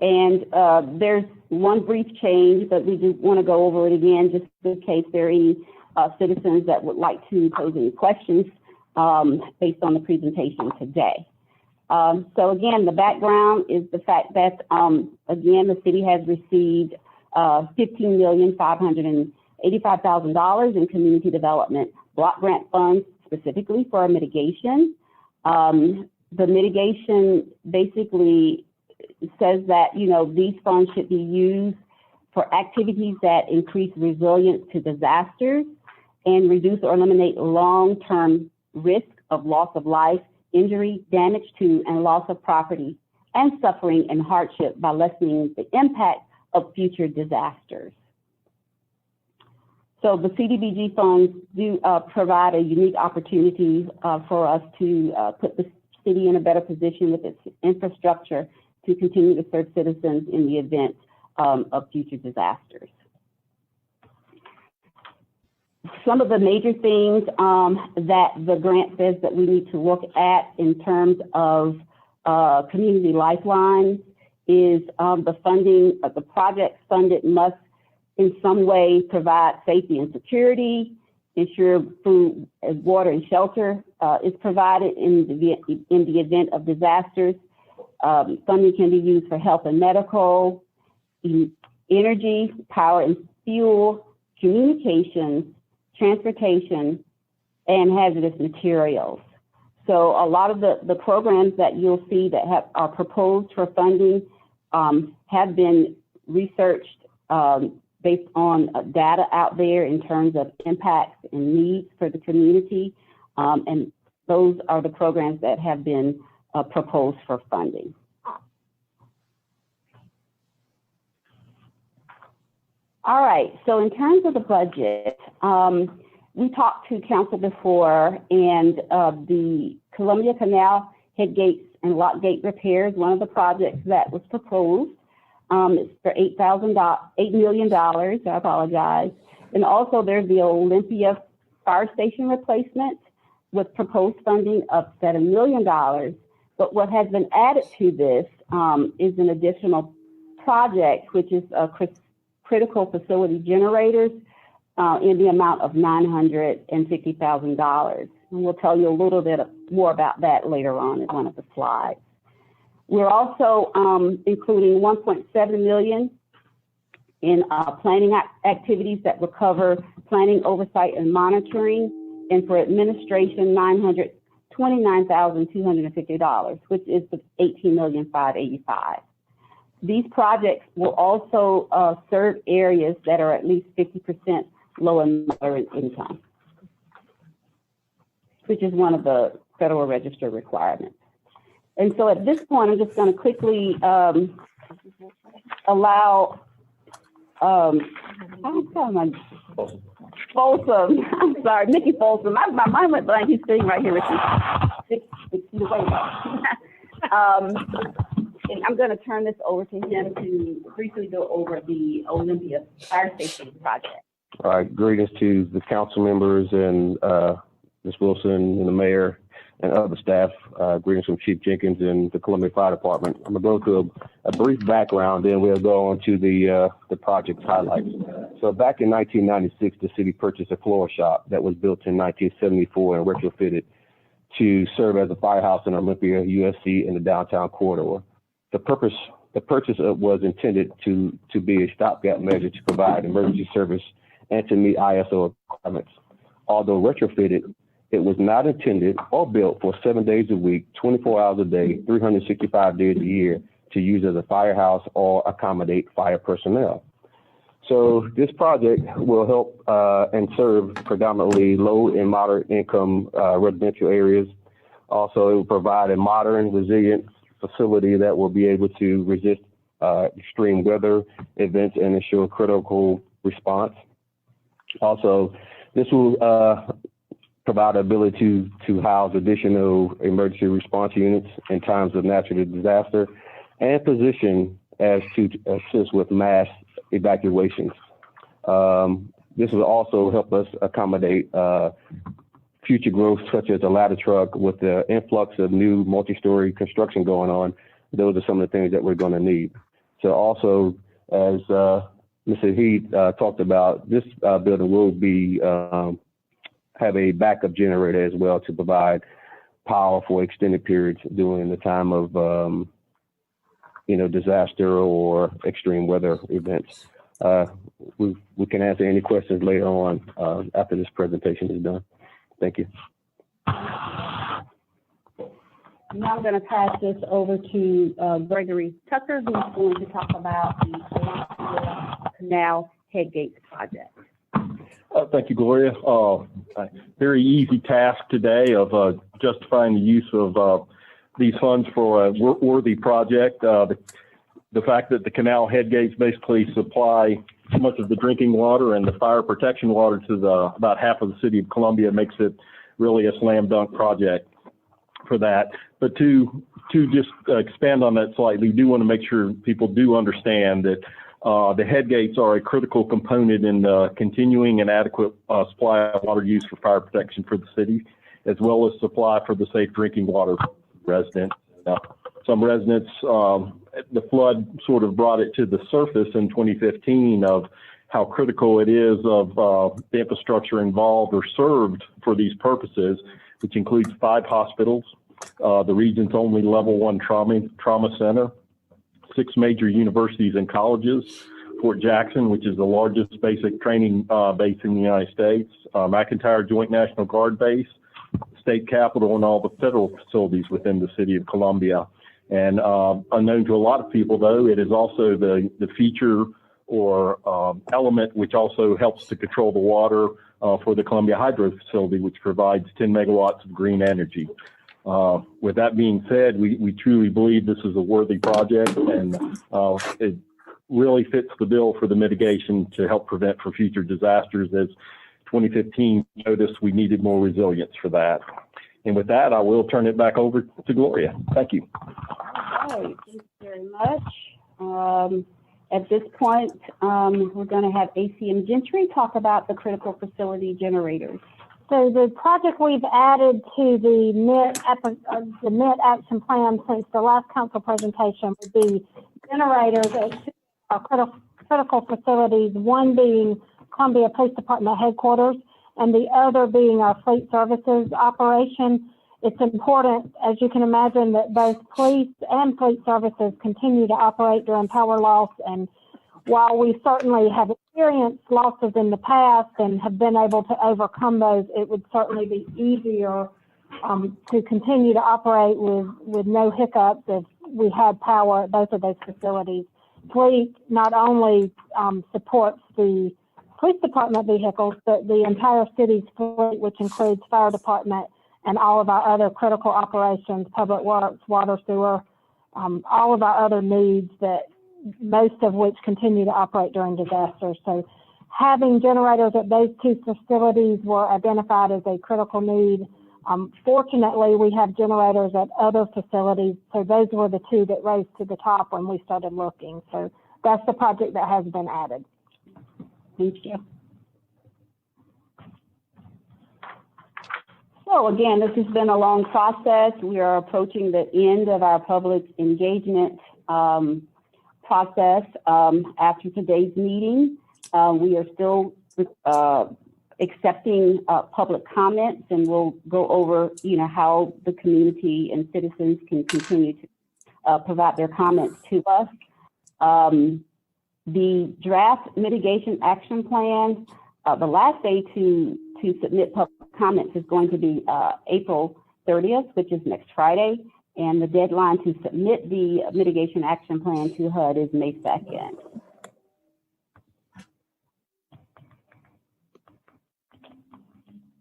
J: And there's one brief change, but we do want to go over it again just in case there are any citizens that would like to pose any questions based on the presentation today. So again, the background is the fact that, again, the city has received $15,585,000 in community development block grant funds specifically for mitigation. The mitigation basically says that, you know, these funds should be used for activities that increase resilience to disasters and reduce or eliminate long-term risk of loss of life, injury, damage to, and loss of property, and suffering and hardship by lessening the impact of future disasters. So the CDBG funds do provide a unique opportunity for us to put the city in a better position with its infrastructure to continue to serve citizens in the event of future disasters. Some of the major things that the grant says that we need to look at in terms of community lifelines is the funding of the projects funded must in some way provide safety and security, ensure food, water, and shelter is provided in the event of disasters. Funding can be used for health and medical, energy, power and fuel, communications, transportation, and hazardous materials. So a lot of the programs that you'll see that are proposed for funding have been researched based on data out there in terms of impacts and needs for the community. And those are the programs that have been proposed for funding. All right, so in terms of the budget, we talked to council before, and the Columbia Canal head gates and lock gate repairs, one of the projects that was proposed, is for $8 million, I apologize. And also there's the Olympia fire station replacement with proposed funding of $7 million. But what has been added to this is an additional project, which is critical facility generators in the amount of $950,000. And we'll tell you a little bit more about that later on in one of the slides. We're also including $1.7 million in planning activities that will cover planning, oversight, and monitoring, and for administration, $929,250, which is the $18,585,000. These projects will also serve areas that are at least 50% low and moderate income, which is one of the Federal Register requirements. And so at this point, I'm just going to quickly allow Folsom. I'm sorry, Mickey Folsom. My mind went blank. He's sitting right here with me. And I'm going to turn this over to him to briefly go over the Olympia Fire Station project.
M: All right, greetings to the council members and Ms. Wilson and the mayor and other staff. Greetings from Chief Jenkins and the Columbia Fire Department. I'm gonna go to a brief background, then we'll go on to the project highlights. So back in 1996, the city purchased a floor shop that was built in 1974 and retrofitted to serve as a firehouse in Olympia, USC, in the downtown corridor. The purchase was intended to be a stopgap measure to provide emergency service and to meet ISO requirements. Although retrofitted, it was not intended or built for 7 days a week, 24 hours a day, 365 days a year to use as a firehouse or accommodate fire personnel. So this project will help and serve predominantly low and moderate income residential areas. Also, it will provide a modern, resilient facility that will be able to resist extreme weather events and ensure critical response. Also, this will provide the ability to house additional emergency response units in times of natural disaster and position as to assist with mass evacuations. This will also help us accommodate future growth, such as a ladder truck. With the influx of new multi-story construction going on, those are some of the things that we're going to need. So also, as Mr. Heath talked about, this building will be have a backup generator as well to provide power for extended periods during the time of disaster or extreme weather events. We can answer any questions later on after this presentation is done. Thank you.
J: Now I'm going to pass this over to Gregory Tucker, who's going to talk about the Canal Headgates project.
N: Thank you, Gloria. Very easy task today of justifying the use of these funds for a worthy project. The fact that the canal headgates basically supply much of the drinking water and the fire protection water to about half of the city of Columbia makes it really a slam dunk project for that. But to just expand on that slightly, we do want to make sure people do understand that the headgates are a critical component in the continuing and adequate supply of water use for fire protection for the city, as well as supply for the safe drinking water for residents. Some residents, the flood sort of brought it to the surface in 2015 of how critical it is of the infrastructure involved or served for these purposes, which includes 5 hospitals, the region's only level 1 trauma center, 6 major universities and colleges, Fort Jackson, which is the largest basic training base in the United States, McIntyre Joint National Guard Base, state capitol, and all the federal facilities within the city of Columbia. And unknown to a lot of people, though, it is also the feature or element which also helps to control the water for the Columbia Hydro facility, which provides 10 megawatts of green energy. With that being said, we truly believe this is a worthy project, and it really fits the bill for the mitigation to help prevent for future disasters. As 2015 noticed, we needed more resilience for that. And with that, I will turn it back over to Gloria. Thank you.
J: All right, thank you very much. At this point, we're going to have ACM Gentry talk about the critical facility generators.
O: So the project we've added to the MIT action plan since the last council presentation would be generators at 2 critical facilities, one being Columbia Police Department headquarters and the other being our fleet services operation. It's important, as you can imagine, that both police and fleet services continue to operate during power loss. And while we certainly have experienced losses in the past and have been able to overcome those, it would certainly be easier to continue to operate with no hiccups if we had power at both of those facilities. Fleet not only supports the police department vehicles, but the entire city's fleet, which includes fire department and all of our other critical operations, public works, water, sewer, all of our other needs, that most of which continue to operate during disasters. So having generators at those two facilities were identified as a critical need. Fortunately, we have generators at other facilities, so those were the two that rose to the top when we started looking. So that's the project that has been added.
J: Thank you. So again, this has been a long process. We are approaching the end of our public engagement process. After today's meeting, we are still accepting public comments, and we'll go over, how the community and citizens can continue to provide their comments to us. The draft mitigation action plan, the last day to submit public comments is going to be April 30th, which is next Friday, and the deadline to submit the mitigation action plan to HUD is May 2nd.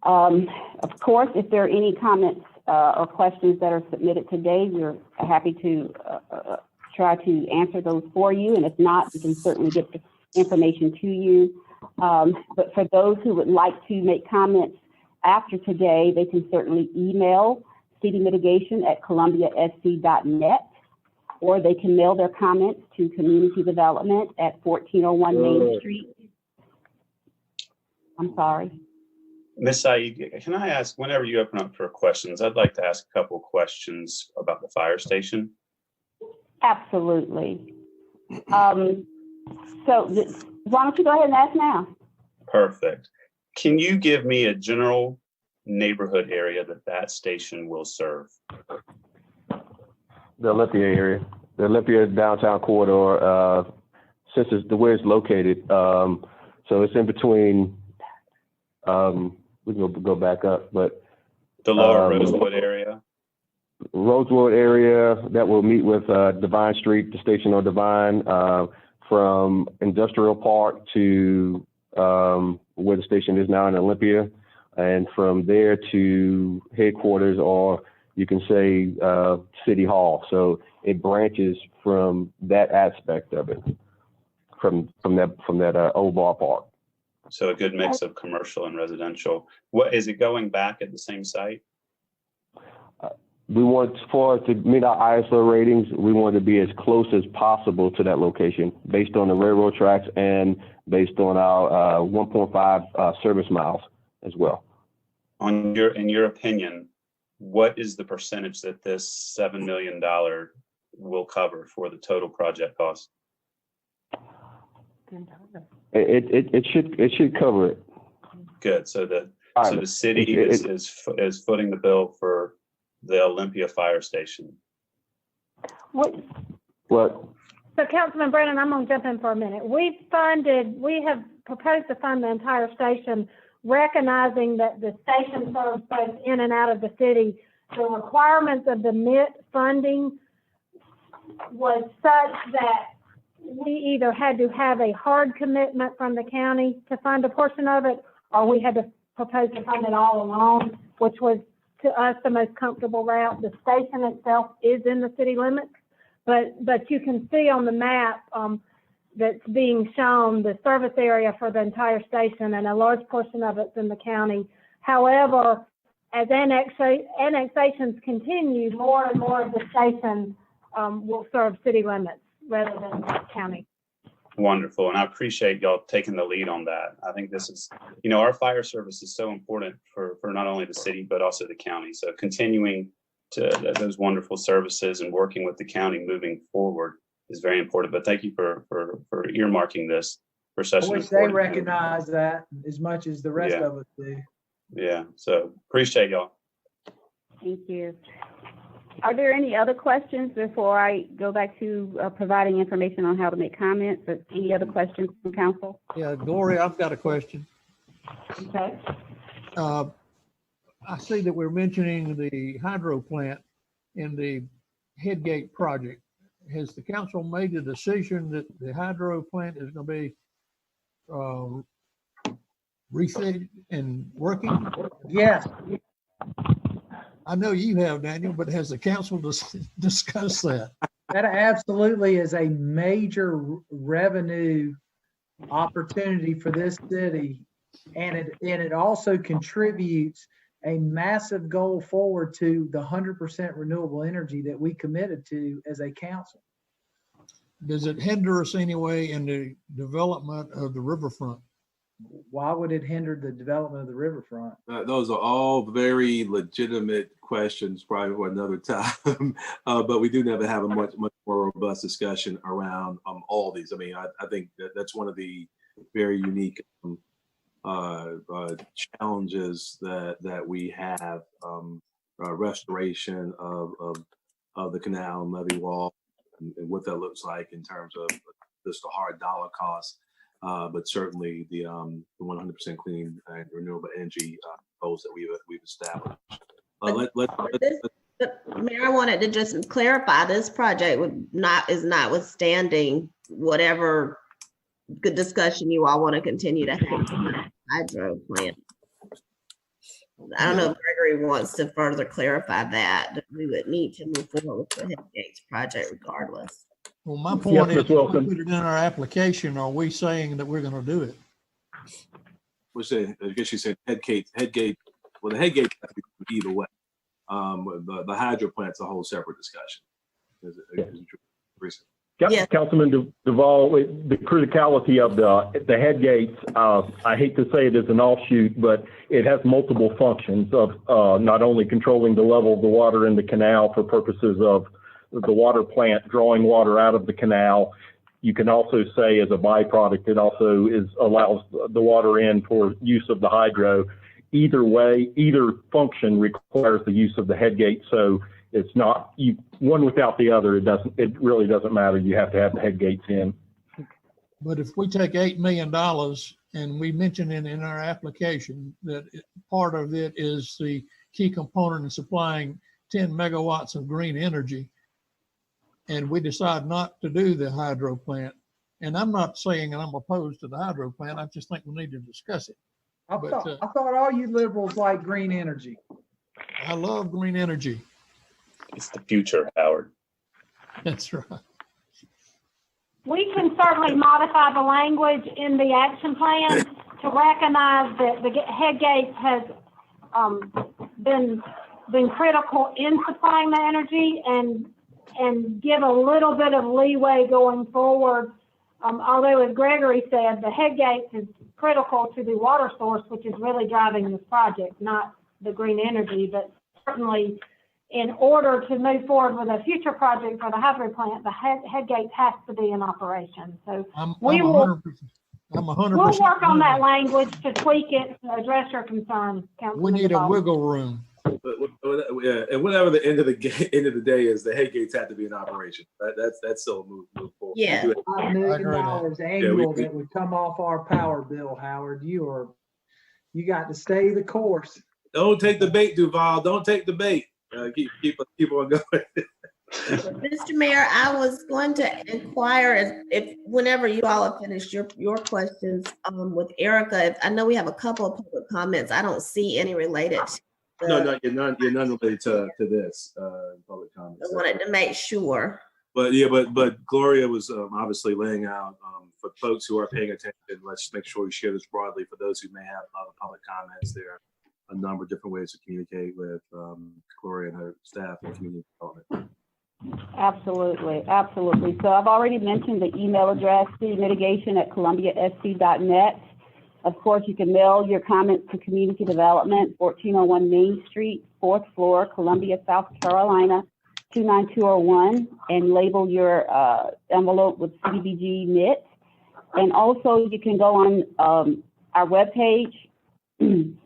J: Of course, if there are any comments or questions that are submitted today, we're happy to try to answer those for you. And if not, we can certainly get the information to you. But for those who would like to make comments after today, they can certainly email citymitigation@columbiasc.net, or they can mail their comments to Community Development at 1401 Main Street. I'm sorry.
K: Ms. Saeed, can I ask, whenever you open up for questions, I'd like to ask a couple questions about the fire station.
J: Absolutely. So why don't you go ahead and ask now?
K: Perfect. Can you give me a general neighborhood area that station will serve?
M: The Olympia area, the Olympia downtown corridor, since it's the way it's located. So it's in between, we can go back up, but
K: the lower Rosewood area.
M: Rosewood area that will meet with Divine Street, the station on Divine, from Industrial Park to where the station is now in Olympia, and from there to headquarters, or you can say City Hall. So it branches from that aspect of it, from that old ballpark.
K: So a good mix of commercial and residential. What is it going back at the same site?
M: We want, for to meet our ISO ratings, we want to be as close as possible to that location based on the railroad tracks and based on our 1.5 service miles as well.
K: In your opinion, what is the percentage that this $7 million will cover for the total project cost? It should cover it.
M: Good.
K: So the city is footing the bill for the Olympia fire station.
O: What? So Councilman Brennan, I'm going to jump in for a minute. We have proposed to fund the entire station, recognizing that the station serves both in and out of the city. The requirements of the MIT funding was such that we either had to have a hard commitment from the county to fund a portion of it, or we had to propose to fund it all alone, which was to us the most comfortable route. The station itself is in the city limits, but you can see on the map that's being shown the service area for the entire station, and a large portion of it's in the county. However, as annexations continue, more and more of the stations will serve city limits rather than county.
K: Wonderful. And I appreciate y'all taking the lead on that. I think this is, our fire service is so important for not only the city, but also the county. So continuing to those wonderful services and working with the county moving forward is very important. But thank you for earmarking this such
H: I
K: an
H: wish they
K: important.
H: recognize that as much as the rest
K: Yeah.
H: of us do.
K: Yeah, so appreciate y'all.
C: Thank you. Are there any other questions before I go back to providing information on how to make comments? Or any other questions from council?
E: Yeah, Gloria, I've got a question.
C: Okay.
E: I see that we're mentioning the hydro plant in the Headgate project. Has the council made a decision that the hydro plant is going to be refitted and working?
H: Yes,
E: I know you have, Daniel, but has the council discussed that?
H: that absolutely is a major revenue opportunity for this city. And it also contributes a massive goal forward to the 100% renewable energy that we committed to as a council.
E: Does it hinder us anyway in the development of the riverfront?
H: Why would it hinder the development of the riverfront?
I: Those are all very legitimate questions, probably for another time. But we do never have a much more robust discussion around all these. I mean, I think that's one of the very unique challenges that we have. Restoration of the canal and levee wall, and what that looks like in terms of just the hard dollar cost. But certainly the 100% clean and renewable energy goals that we've established.
B: Mayor, I wanted to just clarify, this project is notwithstanding whatever good discussion you all want to continue to have on the hydro plant. I don't know if Gregory wants to further clarify that. We would need to move forward with the Headgates project regardless.
E: Well, my point is,
N: Ms. Wilson.
E: if we put it in our application, are we saying that we're going to do it?
I: We're saying, I guess you said Headgate. Well, the Headgate has to be either way. The hydro plant's a whole separate discussion.
B: Yes.
N: Councilman Duvall, the criticality of the headgates, I hate to say it is an offshoot, but it has multiple functions of not only controlling the level of the water in the canal for purposes of the water plant drawing water out of the canal. You can also say as a byproduct, it also allows the water in for use of the hydro. Either way, either function requires the use of the headgate. So it's not one without the other. It really doesn't matter. You have to have the headgates in.
E: But if we take $8 million and we mention it in our application that part of it is the key component in supplying 10 megawatts of green energy, and we decide not to do the hydro plant, and I'm not saying I'm opposed to the hydro plant, I just think we need to discuss it.
H: I thought all you liberals like green energy.
E: I love green energy.
K: It's the future, Howard.
E: That's right.
O: We can certainly modify the language in the action plan to recognize that the headgates has been critical in supplying the energy and give a little bit of leeway going forward. Although, as Gregory said, the headgates is critical to the water source, which is really driving this project, not the green energy. But certainly, in order to move forward with a future project for the hydro plant, the headgates has to be in operation. So we'll work on that language to tweak it to address your concern, Councilman.
E: We need a wiggle room.
I: Yeah, and whatever the end of the day is, the headgates have to be in operation. That's still a move forward.
B: Yeah.
H: $5 million annual that would come off our power bill, Howard. You got to stay the course.
I: Don't take the bait, Duval. Don't take the bait. Keep on going.
B: Mr. Mayor, I was going to inquire if whenever you all have finished your questions with Erica, I know we have a couple of public comments. I don't see any related to
I: No, you're none related to this public comments.
B: I wanted to make sure.
I: But yeah, but Gloria was obviously laying out for folks who are paying attention. Let's make sure we share this broadly for those who may have other public comments. There are a number of different ways to communicate with Gloria and her staff and community development.
C: Absolutely, absolutely. So I've already mentioned the email address, mitigation@columbiasc.net. Of course, you can mail your comments to Community Development, 1401 Main Street, 4th floor, Columbia, South Carolina, 29201, and label your envelope with CDBG NIT.
J: And also you can go on our webpage to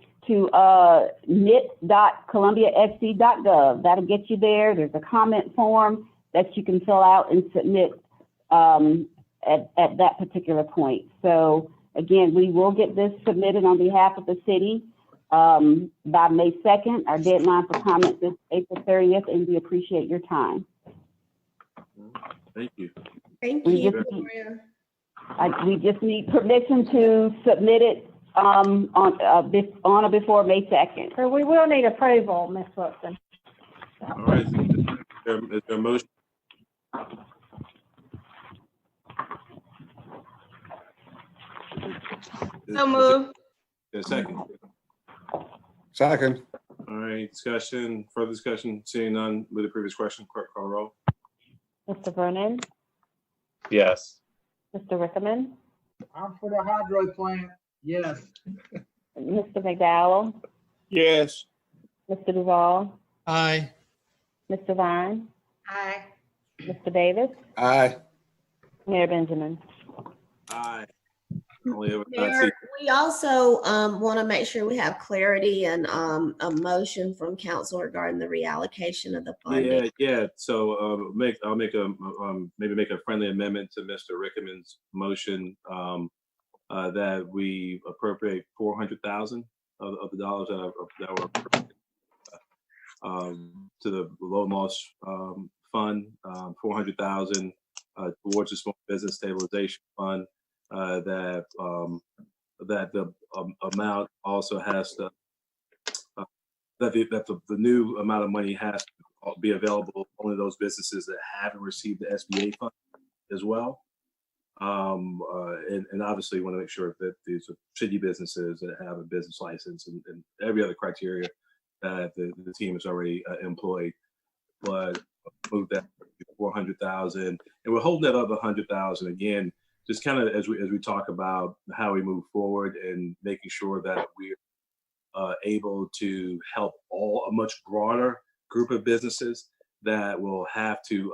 J: nit.columbiafc.gov. That'll get you there. There's a comment form that you can fill out and submit at that particular point. So again, we will get this submitted on behalf of the city by May 2nd. Our deadline for comments is April 30th, and we appreciate your time.
I: Thank you.
B: Thank
J: We
B: you,
J: just-
B: Gloria.
J: We just need permission to submit it on or before May 2nd.
O: So we will need approval, Ms. Wilson.
I: All right. Is there a motion?
L: So moved.
I: A second.
D: Second.
I: All right, discussion, further discussion, seeing none with the previous question, clerk call the roll.
J: Mr. Vernon,
K: Yes.
J: Mr. Rickaman,
H: I'm for the hydro plant. Yes.
J: Mr. McDowell,
F: Yes.
J: Mr. Duval,
E: Aye.
J: Mr. Vine,
L: Aye.
J: Mr. Davis,
D: Aye.
J: Mayor Benjamin.
I: Aye. Only ever not see-
B: Mayor, we also want to make sure we have clarity and a motion from council regarding the reallocation of the funding.
I: Yeah. So I'll make maybe make a friendly amendment to Mr. Rickman's motion that we appropriate 400,000 of the dollars that were to the loan loss fund, 400,000 towards the small business stabilization fund. That the amount also has to that the new amount of money has to be available only those businesses that haven't received the SBA fund as well. And obviously we want to make sure that these are city businesses that have a business license and every other criteria that the team has already employed. But move that to 400,000, and we're holding that up 100,000 again. Just kind of as we talk about how we move forward and making sure that we're able to help a much broader group of businesses that will have to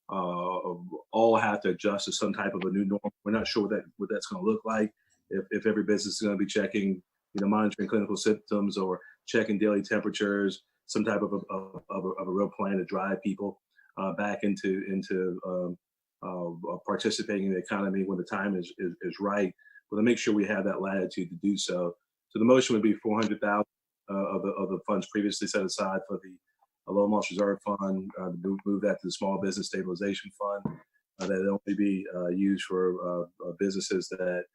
I: all have to adjust to some type of a new norm. We're not sure what that's going to look like. If every business is going to be checking, monitoring clinical symptoms or checking daily temperatures, some type of a real plan to drive people back into participating in the economy when the time is right. But to make sure we have that latitude to do so. So the motion would be 400,000 of the funds previously set aside for the loan loss reserve fund. Move that to the small business stabilization fund. That it only be used for businesses that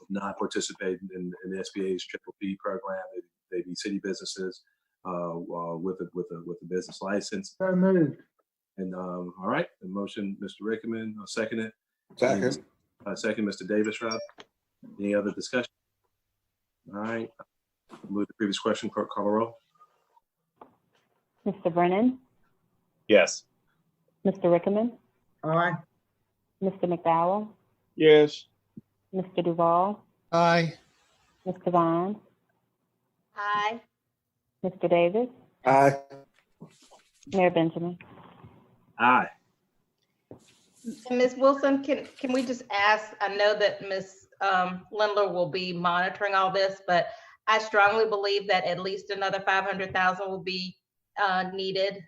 I: not participate in the SBA's PPP program. They be city businesses with a business license.
H: So moved.
I: And all right, the motion, Mr. Rickman, I'll second it.
D: Second.
I: Second, Mr. Davis, Rob. Any other discussion? All right, move the previous question, clerk call the roll.
J: Mr. Brennan,
K: Yes.
J: Mr. Rickaman,
H: Aye.
J: Mr. McDowell,
F: Yes.
J: Mr. Duval,
E: Aye.
J: Mr. Vine,
L: Aye.
J: Mr. Davis,
D: Aye.
J: Mayor Benjamin.
I: Aye.
L: And Ms. Wilson, can we just ask, I know that Ms. Lindler will be monitoring all this, but I strongly believe that at least another 500,000 will be needed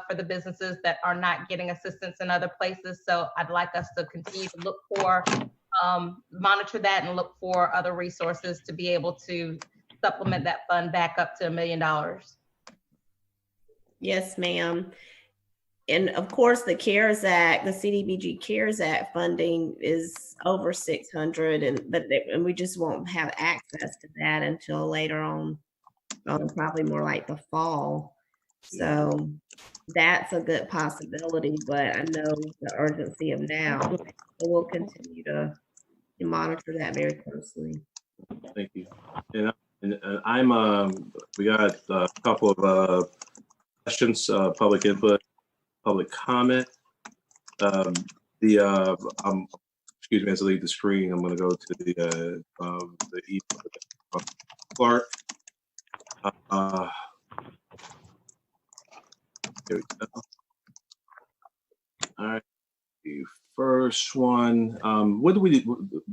L: for the businesses that are not getting assistance in other places. So I'd like us to continue to look for, monitor that and look for other resources to be able to supplement that fund back up to $1 million.
B: Yes, ma'am. And of course, the CARES Act, the CDBG CARES Act funding is over 600, and we just won't have access to that until later on, probably more like the fall. So that's a good possibility, but I know the urgency of now. So we'll continue to monitor that very closely.
I: Thank you. And I'm we got a couple of questions, public input, public comment. Excuse me, as I leave the screen, I'm going to go to the clerk. Here we go. All right. first one, what do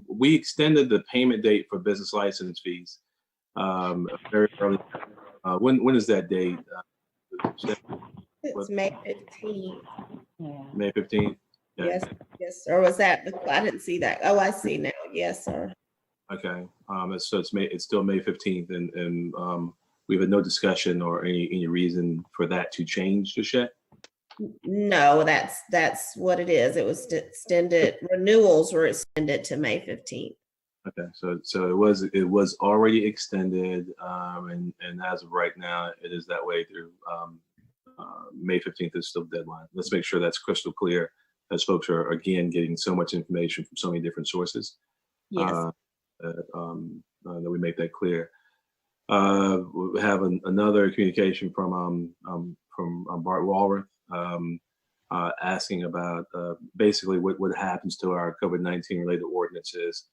I: we extended the payment date for business license fees very early. When is that date?
B: It's May 15th.
C: Yeah.
I: May 15th? Yeah.
B: Yes, or was that, I didn't see that. Oh, I see now. Yes, sir.
I: Okay. So it's still May 15th, and we've had no discussion or any reason for that to change just yet.
B: No, that's what it is. It was extended, renewals were extended to May 15th.
I: Okay, so it was already extended, and as of right now, it is that way through May 15th is still the deadline. Let's make sure that's crystal clear, as folks are again getting so much information from so many different sources.
B: Yes.
I: That we make that clear. We have another communication from Bart Walworth asking about basically what happens to our COVID-19 related ordinances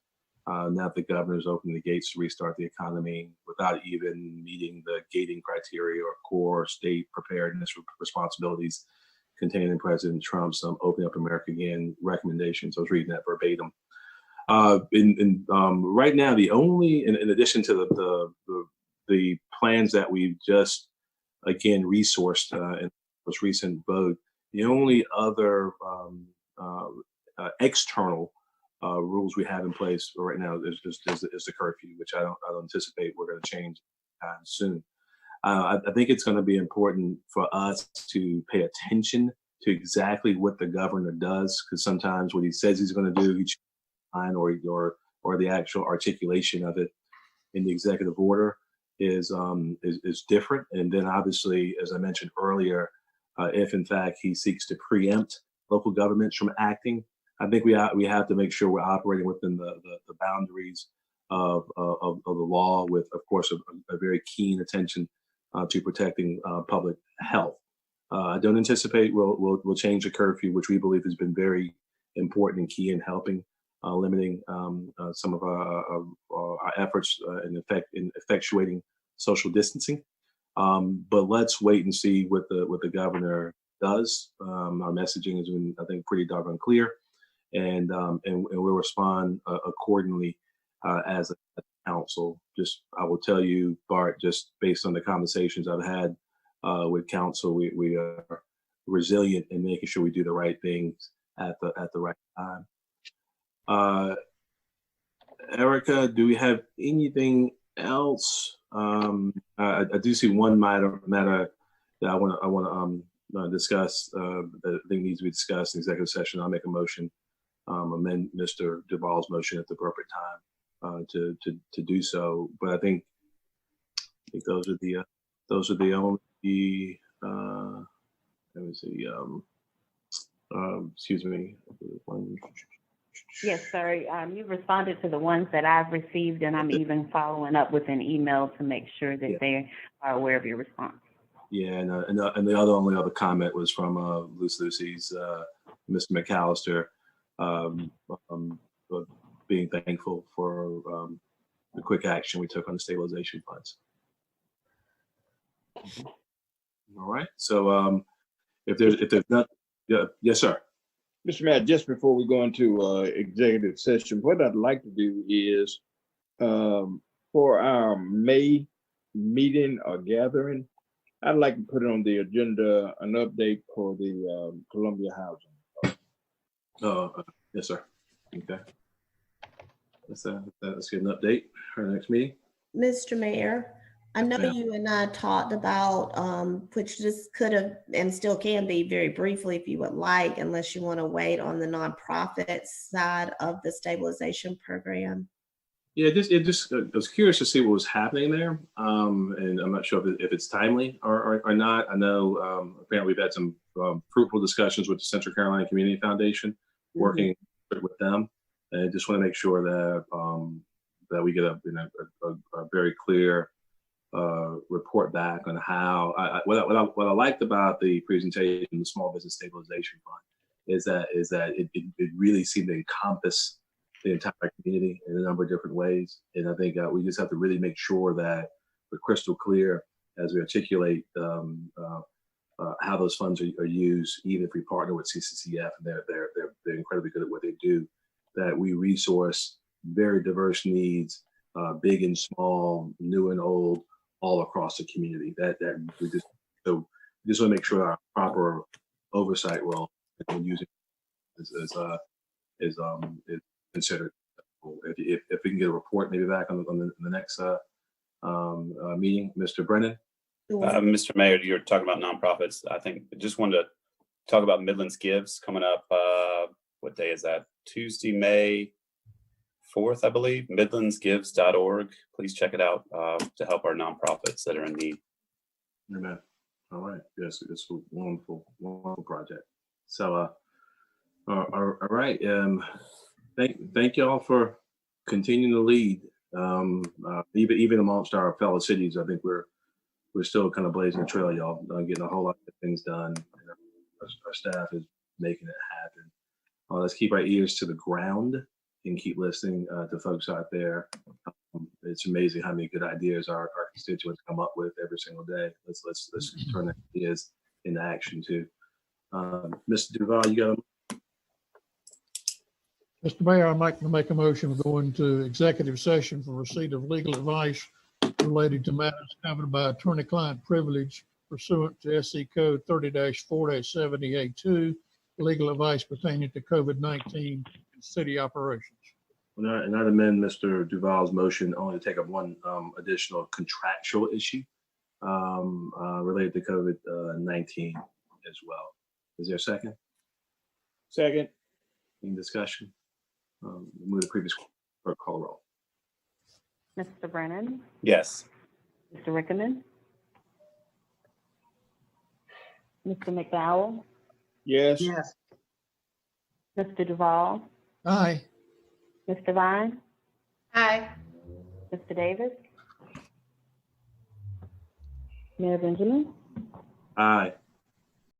I: now that the governor's opened the gates to restart the economy without even meeting the gating criteria or core state preparedness responsibilities contained in President Trump's Open Up America Again recommendations. I was reading that verbatim. Right now, the only, in addition to the plans that we've just again resourced in the most recent vote, the only other external rules we have in place right now is the curfew, which I don't anticipate we're going to change soon. I think it's going to be important for us to pay attention to exactly what the governor does, because sometimes what he says he's going to do, he or the actual articulation of it in the executive order is different. And then obviously, as I mentioned earlier, if in fact he seeks to preempt local governments from acting, I think we have to make sure we're operating within the boundaries of the law, with, of course, a very keen attention to protecting public health. I don't anticipate we'll change the curfew, which we believe has been very important and key in helping limiting some of our efforts in effectuating social distancing. But let's wait and see what the governor does. Our messaging has been, I think, pretty doggone clear, and we'll respond accordingly as a council. I will tell you, Bart, just based on the conversations I've had with council, we are resilient in making sure we do the right things at the right time. Erica, do we have anything else? I do see one matter that I want to discuss that I think needs to be discussed in executive session. I'll make a motion, amend Mr. Duvall's motion at the appropriate time to do so. But I think those are the only. Let me see. Excuse me.
C: Yes, sir. You responded to the ones that I've received, and I'm even following up with an email to make sure that they are aware of your response.
I: Yeah, and the only other comment was from Lucy's Mr. McAllister, being thankful for the quick action we took on the stabilization funds. All right. So if there's not, yes, sir.
F: Mr. Matt, just before we go into executive session, what I'd like to do is for our May meeting or gathering, I'd like to put it on the agenda, an update for the Columbia housing.
I: Yes, sir. Okay. Let's get an update for the next meeting.
B: Mr. Mayor, I know you and I talked about, which this could have and still can be very briefly if you would like, unless you want to wait on the nonprofit side of the stabilization program.
I: Yeah, I was curious to see what was happening there, and I'm not sure if it's timely or not. I know apparently we've had some fruitful discussions with the Central Carolina Community Foundation, working with them, and I just want to make sure that we get a very clear report back on how. What I liked about the presentation, the Small Business Stabilization Fund, is that it really seemed to encompass the entire community in a number of different ways. And I think we just have to really make sure that we're crystal clear as we articulate how those funds are used, even if we partner with CCCF and their they're incredibly good at what they do, that we resource very diverse needs, big and small, new and old, all across the community. That we just want to make sure our proper oversight role in using is considered. If we can get a report maybe back on the next meeting, Mr. Brennan.
K: Mr. Mayor, you're talking about nonprofits. I think I just wanted to talk about Midlands Gives coming up. What day is that? Tuesday, May 4th, I believe. MidlandsGives.org. Please check it out to help our nonprofits that are in need.
I: Amen. All right. Yes, it's a wonderful project. So, all right. Thank y'all for continuing to lead. Even amongst our fellow cities, I think we're still kind of blazing a trail, y'all, getting a whole lot of things done. And our staff is making it happen. Let's keep our ears to the ground and keep listening to folks out there. It's amazing how many good ideas our constituents come up with every single day. Let's turn that ideas into action too. Mr. Duval, you got a
E: Mr. Mayor, I'd like to make a motion to go into executive session for receipt of legal advice related to matters covered by attorney-client privilege pursuant to SC Code 30-4-70A2, legal advice pertaining to COVID-19 and city operations.
I: And I'd amend Mr. Duval's motion only to take up one additional contractual issue related to COVID-19 as well. Is there a second?
F: Second.
I: Any discussion? Move the previous clerk call roll.
C: Mr. Brennan,
K: Yes.
C: Mr. Rickman, Mr. McDowell,
F: Yes.
H: Yes.
C: Mr. Duval,
E: Aye.
C: Mr. Vine,
L: Aye.
C: Mr. Davis, Mayor Benjamin.
I: Aye.